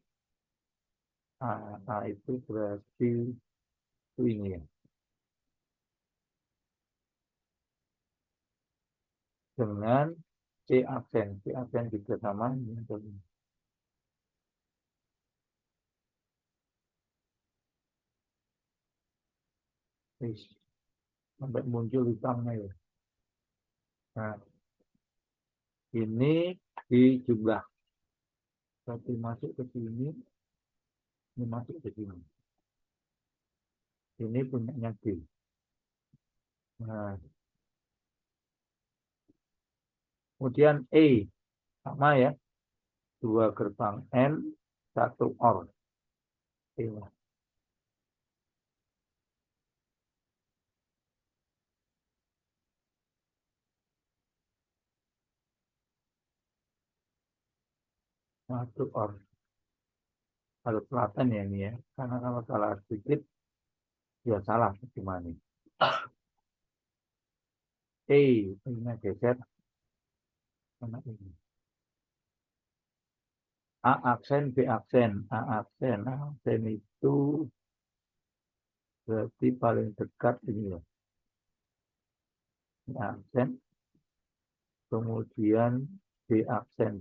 A itu berarti itu ini ya. Dengan C aksen juga sama. Sampai muncul hitamnya ya. Nah, ini dijumlah. Satu masuk ke sini, ini masuk ke sini. Ini punyanya D. Nah, kemudian E sama ya, dua gerbang N, satu OR. E. Satu OR. Kalau selatan ya ini ya, karena kalau salah sedikit, ya salah gimana. E, ini geser. Mana ini? A aksen, B aksen. A aksen, A aksen itu berarti paling dekat ini ya. Ini aksen. Kemudian B aksen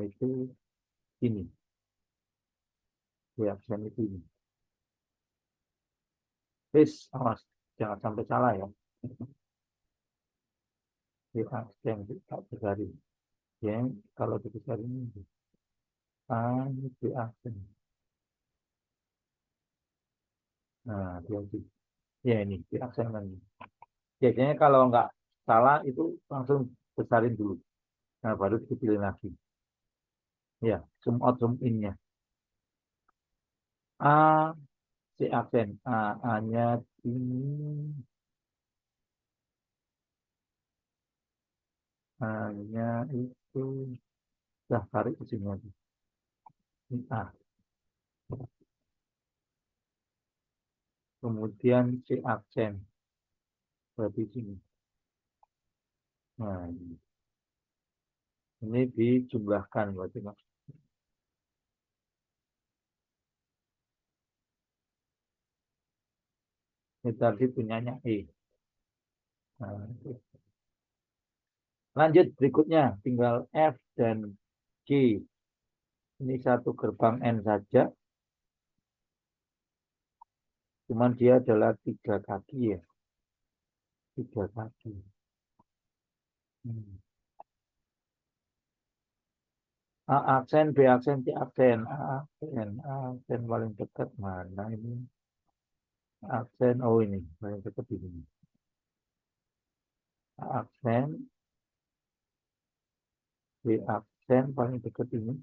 itu ini. B aksen itu ini. Awas, jangan sampai salah ya. B aksen tak besari. Yang kalau dibesar ini, ini B aksen. Nah, berarti ya ini B aksen lagi. Biasanya kalau nggak salah itu langsung besarin dulu. Nah, baru dipilih lagi. Ya, zoom out, zoom in-nya. A, C aksen. A-nya ini. A-nya itu. Dah, tarik ke sini lagi. Ini A. Kemudian C aksen. Berarti sini. Nah, ini dijumlahkan. Berarti ini tadi punyanya E. Nah, lanjut berikutnya. Tinggal F dan G. Ini satu gerbang N saja. Cuman dia adalah 3 kaki ya, 3 kaki. Hmm. A aksen, B aksen, C aksen, A aksen paling dekat mana ini? Aksen, oh ini paling dekat ini. A aksen, B aksen paling dekat ini.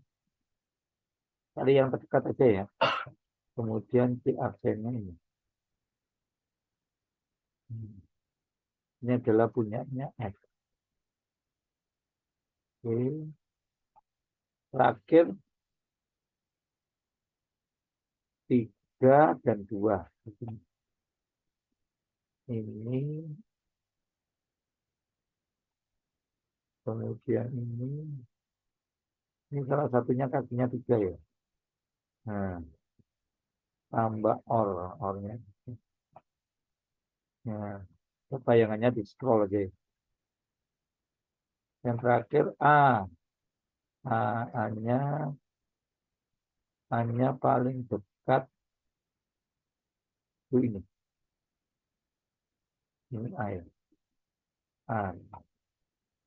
Cari yang terdekat aja ya. Kemudian C aksennya ini. Hmm. Ini adalah punyanya F. Oke. Terakhir 3 dan 2. Ini, kemudian ini salah satunya kakinya 3 ya. Nah, tambah ornya. Nah, bayangannya di scroll aja. Yang terakhir A-nya paling dekat itu ini. Ini A ya. A.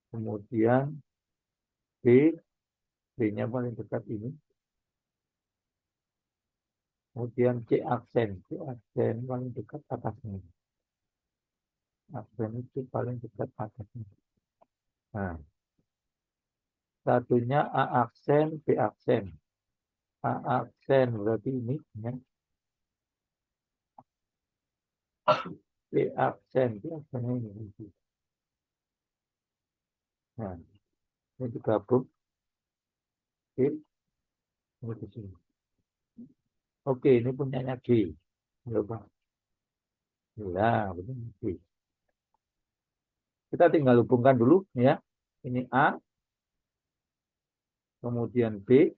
Kemudian B, B-nya paling dekat ini. Kemudian C aksen paling dekat atasnya. Aksen itu paling dekat atasnya. Nah, satunya A aksen, B aksen. A aksen berarti ini ya. B aksen, B aksennya ini. Nah, ini digabung. Oke, ini di sini. Oke, ini punyanya G. Coba. Ya, begini G. Kita tinggal hubungkan dulu ya. Ini A, kemudian B.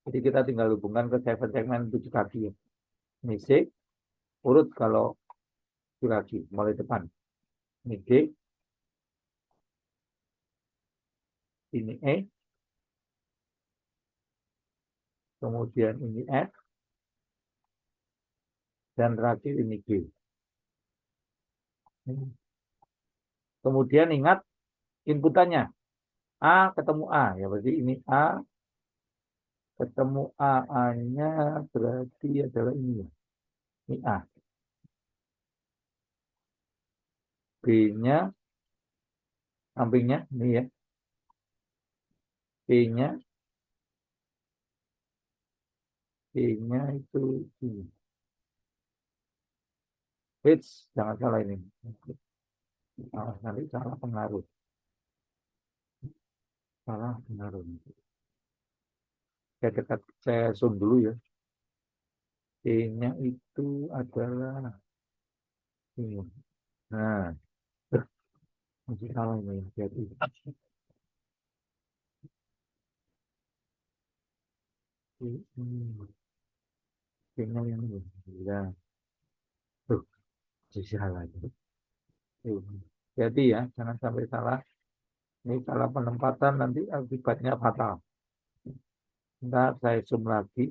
Jadi kita tinggal hubungkan ke segmen 7 kaki. Ini C, urut kalau 7 kaki, mulai depan. Ini D, ini E, kemudian ini F, dan terakhir ini G. Kemudian ingat inputannya. A ketemu A, ya berarti ini A ketemu A-nya berarti adalah ini ya. Ini A. B-nya sampingnya ini ya. B-nya B-nya itu ini. Hits, jangan salah ini. Nanti salah pengaruh. Salah pengaruh. Saya zoom dulu ya. B-nya itu adalah ini. Nah, masih salah ini. Jadi B-nya yang ini. Ya. Tuh, masih salah. Jadi ya, jangan sampai salah. Ini salah penempatan nanti akibatnya fatal. Ntar saya zoom lagi.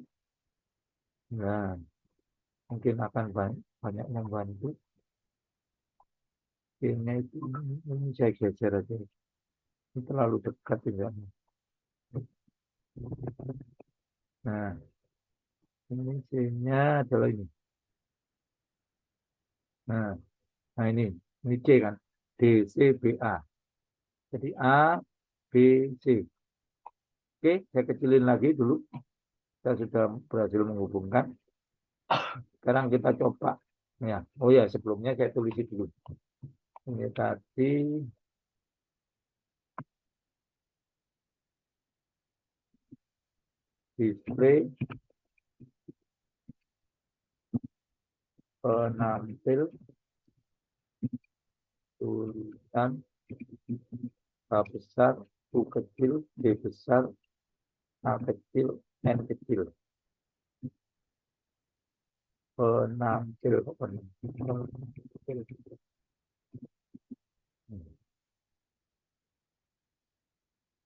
Nah, mungkin akan banyak membantu. Ini itu ini saya geser aja. Ini terlalu dekat juga. Nah, ini C-nya adalah ini. Nah, ini C kan. D, C, B, A. Jadi A, B, C. Oke, saya kecilin lagi dulu. Saya sudah berhasil menghubungkan. Sekarang kita coba. Ya, oh ya, sebelumnya saya tulis dulu. Ini tadi display penampil tulisan A besar, U kecil, B besar, A kecil, N kecil. Penampil, penampil.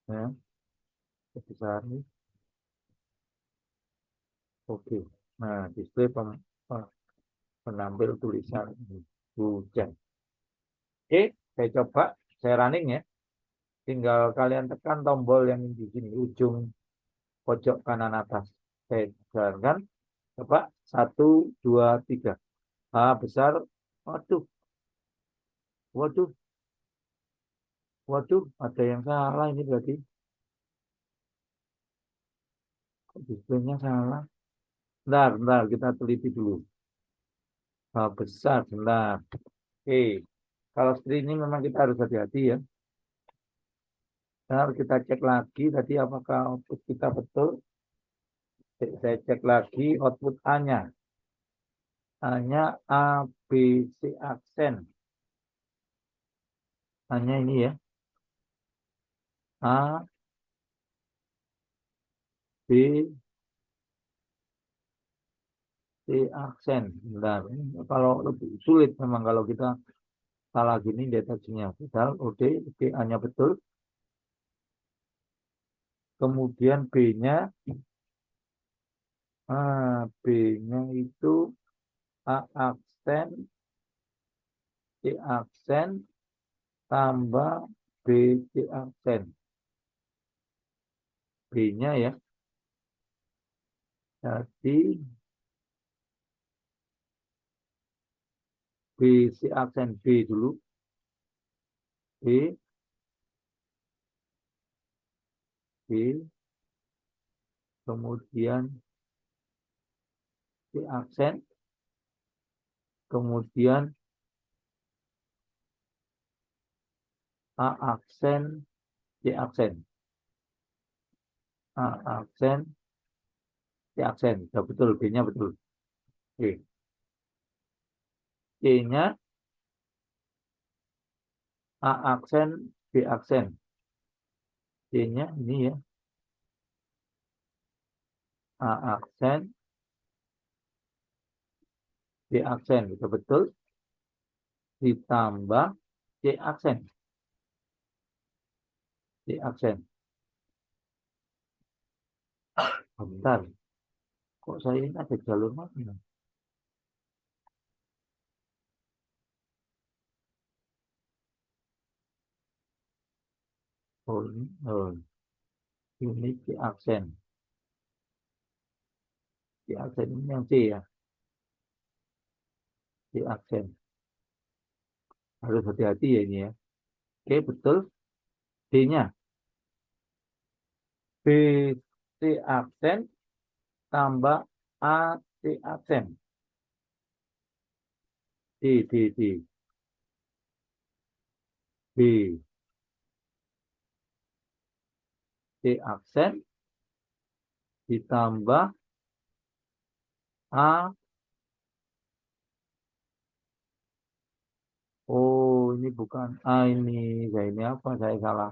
Ya, besar ini. Oke. Nah, display menampil tulisan hujan. Oke, saya coba, saya running ya. Tinggal kalian tekan tombol yang di sini ujung pojok kanan atas. Saya jalankan. Coba 1, 2, 3. A besar. Waduh, waduh, waduh. Ada yang salah ini berarti. Displaynya salah. Bentar, kita teliti dulu. A besar, bentar. Oke, kalau seperti ini memang kita harus hati-hati ya. Nah, kita cek lagi tadi apakah output kita betul. Saya cek lagi output A-nya. A-nya A, B, C aksen. A-nya ini ya. A, B, C aksen. Bentar. Kalau lebih sulit memang kalau kita salah gini deteksinya. Padahal OD, A-nya betul. Kemudian B-nya. B-nya itu A aksen, C aksen, tambah B, C aksen. B-nya ya. Jadi B, C aksen B dulu. B, B, kemudian C aksen, kemudian A aksen, C aksen. A aksen, C aksen. Ya, betul, B-nya betul. Oke. C-nya A aksen, B aksen. C-nya ini ya. A aksen, B aksen. Betul-betul. Ditambah C aksen. C aksen. Bentar. Kok saya ini ada jalur mana? Oh, ini C aksen. C aksen ini yang C ya. C aksen. Harus hati-hati ya ini ya. Oke, betul. D-nya. B, C aksen, tambah A, C aksen. D. B, C aksen, ditambah A. Oh, ini bukan A ini. Ini apa? Saya salah.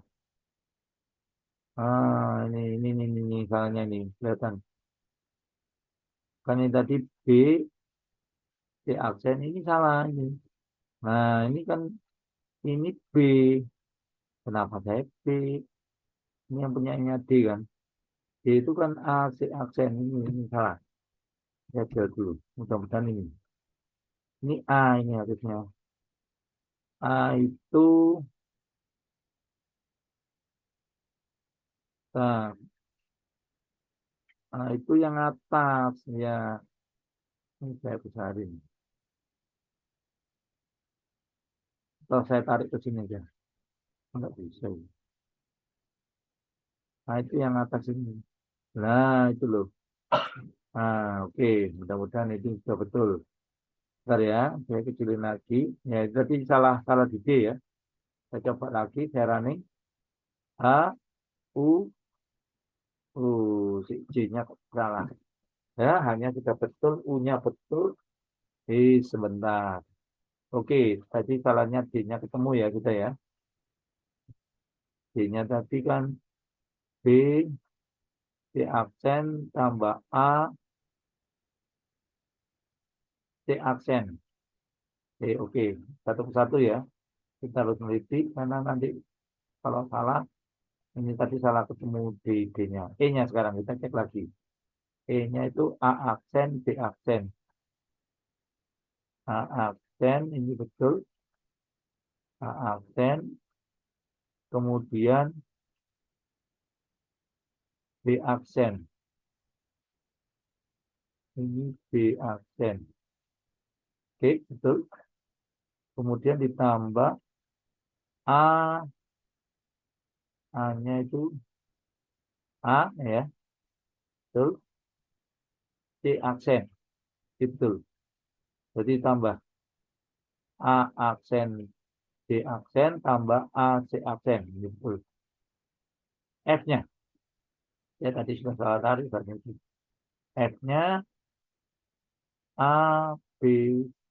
Ini salahnya ini. Kelihatan. Kan ini tadi B, C aksen ini salah ini. Nah, ini kan ini B. Kenapa saya B? Ini yang punyanya D kan. D itu kan A, C aksen ini salah. Saya jual dulu. Mudah-mudahan ini. Ini A ini harusnya. A itu nah, A itu yang atas ya. Ini saya besarin. Kalau saya tarik ke sini aja. Enggak bisa. Nah, itu yang atas ini. Nah, itu loh. Oke. Mudah-mudahan itu sudah betul. Bentar ya, saya kecilin lagi. Ya, jadi salah salah di D ya. Saya coba lagi, saya running. A, U, si C-nya salah. Ya, hanya sudah betul, U-nya betul. Sebentar. Oke, tadi salahnya D-nya ketemu ya kita ya. D-nya tadi kan B, C aksen, tambah A, C aksen. Oke. Satu persatu ya. Kita harus meliti, karena nanti kalau salah, ini tadi salah ketemu di D-nya. E-nya sekarang kita cek lagi. E-nya itu A aksen, B aksen. A aksen ini betul. A aksen. Kemudian B aksen. Ini B aksen. Oke, betul. Kemudian ditambah A. A-nya itu A ya. Betul. C aksen. Betul. Jadi tambah A aksen, C aksen, tambah A, C aksen. Betul. F-nya. Ya tadi sudah salah tarik. F-nya A, B,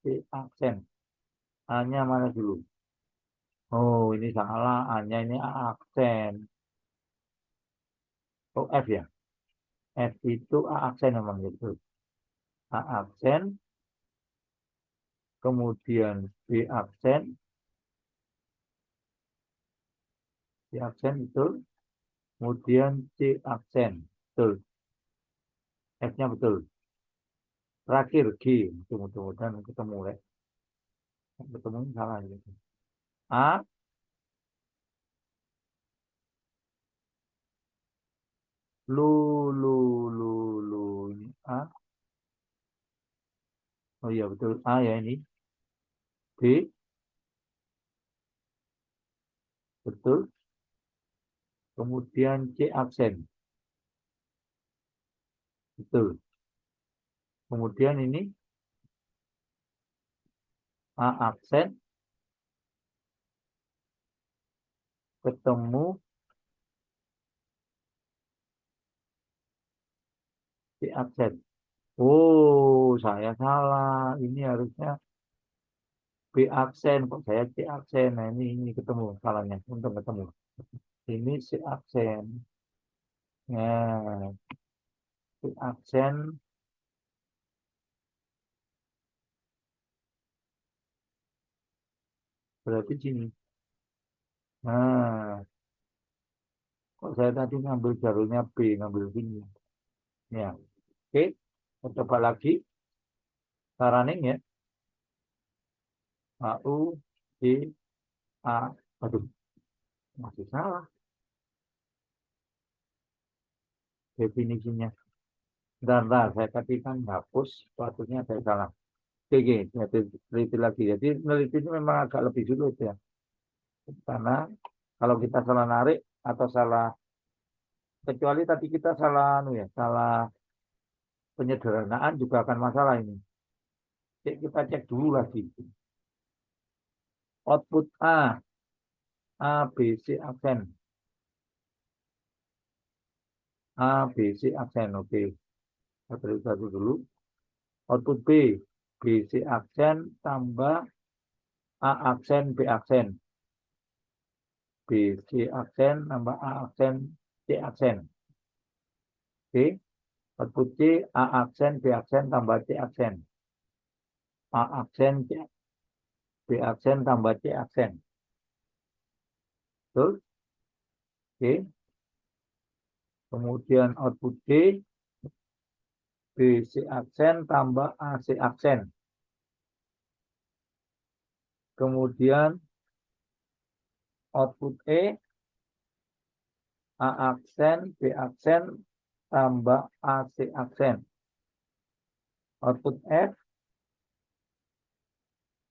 C aksen. A-nya mana dulu? Oh, ini salah. A-nya ini A aksen. Oh, F ya. F itu A aksen memang gitu. A aksen, kemudian B aksen, C aksen itu, kemudian C aksen. Betul. F-nya betul. Terakhir G. Mudah-mudahan ketemu ya. Ketemu salah gitu. A, lu, lu, lu, lu. Ini A. Oh iya betul. A ya ini. B, betul. Kemudian C aksen. Betul. Kemudian ini A aksen ketemu C aksen. Oh, saya salah. Ini harusnya B aksen. Kok saya C aksen? Nah, ini ketemu salahnya. Untung ketemu. Ini C aksen. Nah, C aksen berarti sini. Nah, kok saya tadi ngambil jalurnya B, ngambil sini. Ya, oke. Kita coba lagi. Running ya. A, U, D, A. Aduh, masih salah definisinya. Bentar, saya tadi kan hapus, sepatunya saya salah. Oke, oke, saya teliti lagi. Jadi meneliti ini memang agak lebih sulit ya. Karena kalau kita salah narik atau salah, kecuali tadi kita salah, ya, salah penyederhanaan juga akan masalah ini. Jadi kita cek dulu lagi. Output A, A, B, C aksen. A, B, C aksen, oke. Kita teliti satu dulu. Output B, B, C aksen tambah A aksen, B aksen. B, C aksen tambah A aksen, C aksen. Oke. Output C, A aksen, B aksen tambah C aksen. A aksen, B aksen tambah C aksen. Betul? Oke. Kemudian output D, B, C aksen tambah A, C aksen. Kemudian output E, A aksen, B aksen tambah A, C aksen. Output F,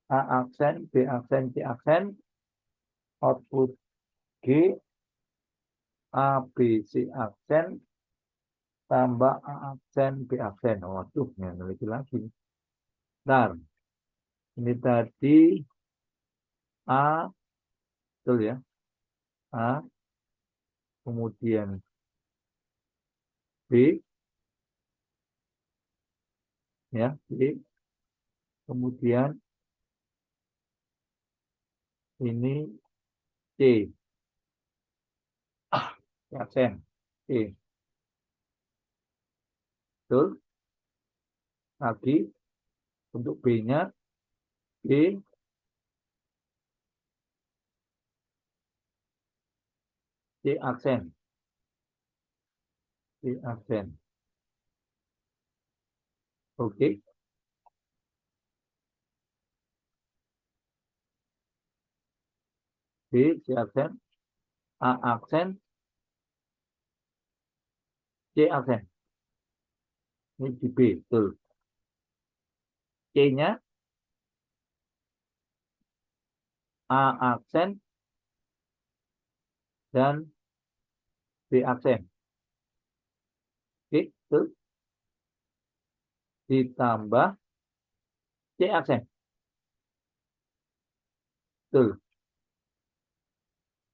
A aksen, B aksen, C aksen. Output G, A, B, C aksen tambah A aksen, B aksen. Waduh, nanti lagi. Bentar. Ini tadi A, betul ya. A, kemudian B, ya, B. Kemudian ini C, aksen. C, betul. Lagi untuk B-nya, B, C aksen. C aksen. Oke. B, C aksen, A aksen, C aksen. Ini di B, betul. C-nya A aksen dan B aksen. Oke, betul. Ditambah C aksen. Betul.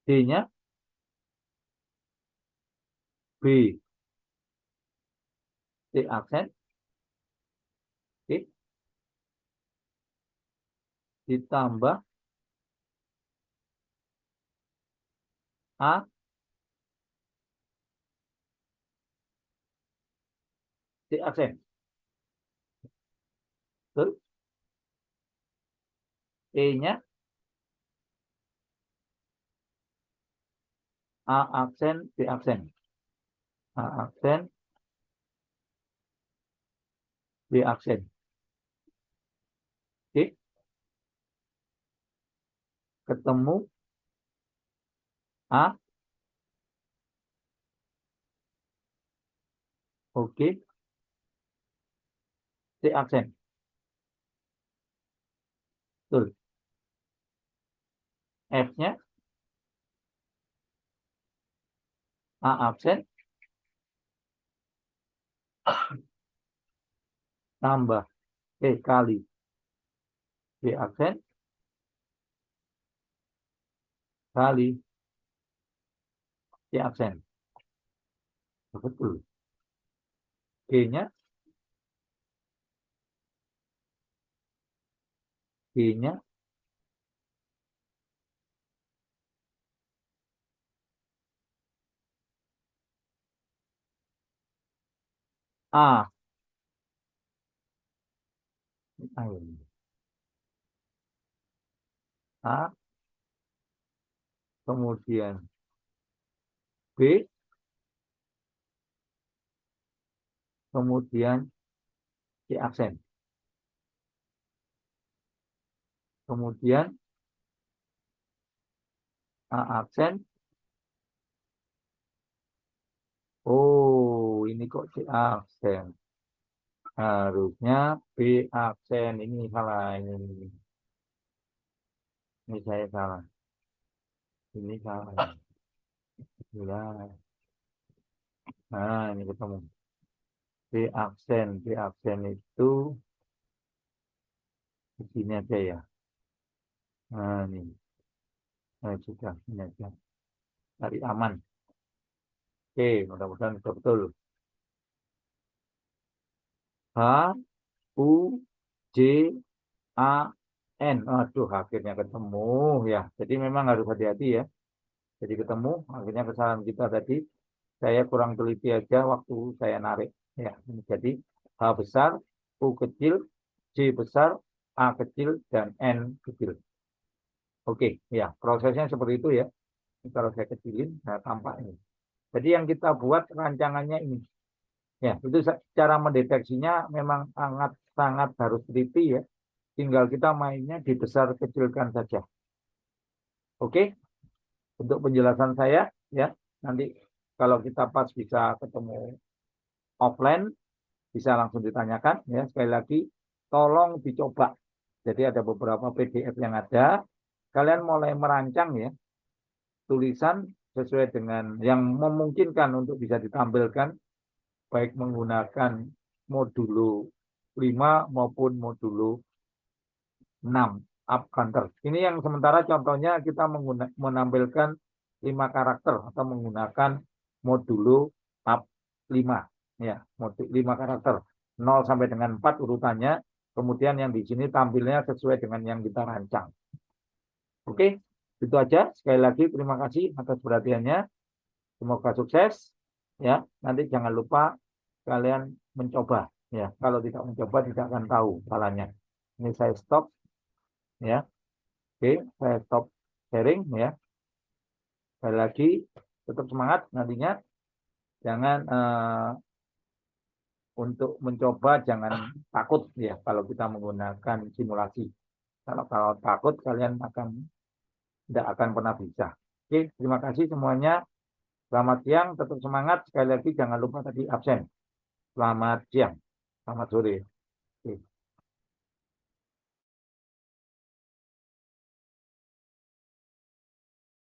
D-nya B, C aksen. Oke. Ditambah A, C aksen. Betul. E-nya A aksen, B aksen. A aksen, B aksen. Oke. Ketemu A, oke, C aksen. Betul. F-nya A aksen tambah kali B aksen kali C aksen. Betul. G-nya G-nya A, A, kemudian B, kemudian C aksen. Kemudian A aksen. Oh, ini kok C aksen. Harusnya B aksen. Ini salah. Ini saya salah. Ini salah. Ya. Nah, ini ketemu. B aksen. B aksen itu di sini aja ya. Nah, ini. Nah, sudah. Ini aja. Cari aman. Oke, mudah-mudahan betul. H, U, J, A, N. Aduh, akhirnya ketemu ya. Jadi memang harus hati-hati ya. Jadi ketemu, akhirnya kesalahan kita tadi. Saya kurang teliti aja waktu saya narik. Ya, jadi H besar, U kecil, J besar, A kecil, dan N kecil. Oke, ya prosesnya seperti itu ya. Ini kalau saya kecilin, nah tampak ini. Jadi yang kita buat rancangannya ini. Ya, itu cara mendeteksinya memang sangat harus teliti ya. Tinggal kita mainnya dibesar kecilkan saja. Oke, untuk penjelasan saya ya, nanti kalau kita pas bisa ketemu offline bisa langsung ditanyakan ya. Sekali lagi tolong dicoba. Jadi ada beberapa PDF yang ada, kalian mulai merancang ya tulisan sesuai dengan yang memungkinkan untuk bisa ditampilkan baik menggunakan modulo 5 maupun modulo 6 up counter. Ini yang sementara contohnya kita menampilkan 5 karakter atau menggunakan modulo up 5 ya, modul 5 karakter 0 sampai dengan 4 urutannya. Kemudian yang di sini tampilnya sesuai dengan yang kita rancang. Oke, itu aja. Sekali lagi terima kasih atas perhatiannya. Semoga sukses ya. Nanti jangan lupa kalian mencoba ya. Kalau tidak mencoba tidak akan tahu salahnya. Ini saya stop ya. Oke, saya stop sharing ya. Sekali lagi tetap semangat nantinya. Jangan untuk mencoba jangan takut ya kalau kita menggunakan simulasi. Kalau takut kalian akan tidak akan pernah bisa. Oke, terima kasih semuanya. Selamat siang, tetap semangat. Sekali lagi jangan lupa tadi absen. Selamat siang, selamat sore. Oke.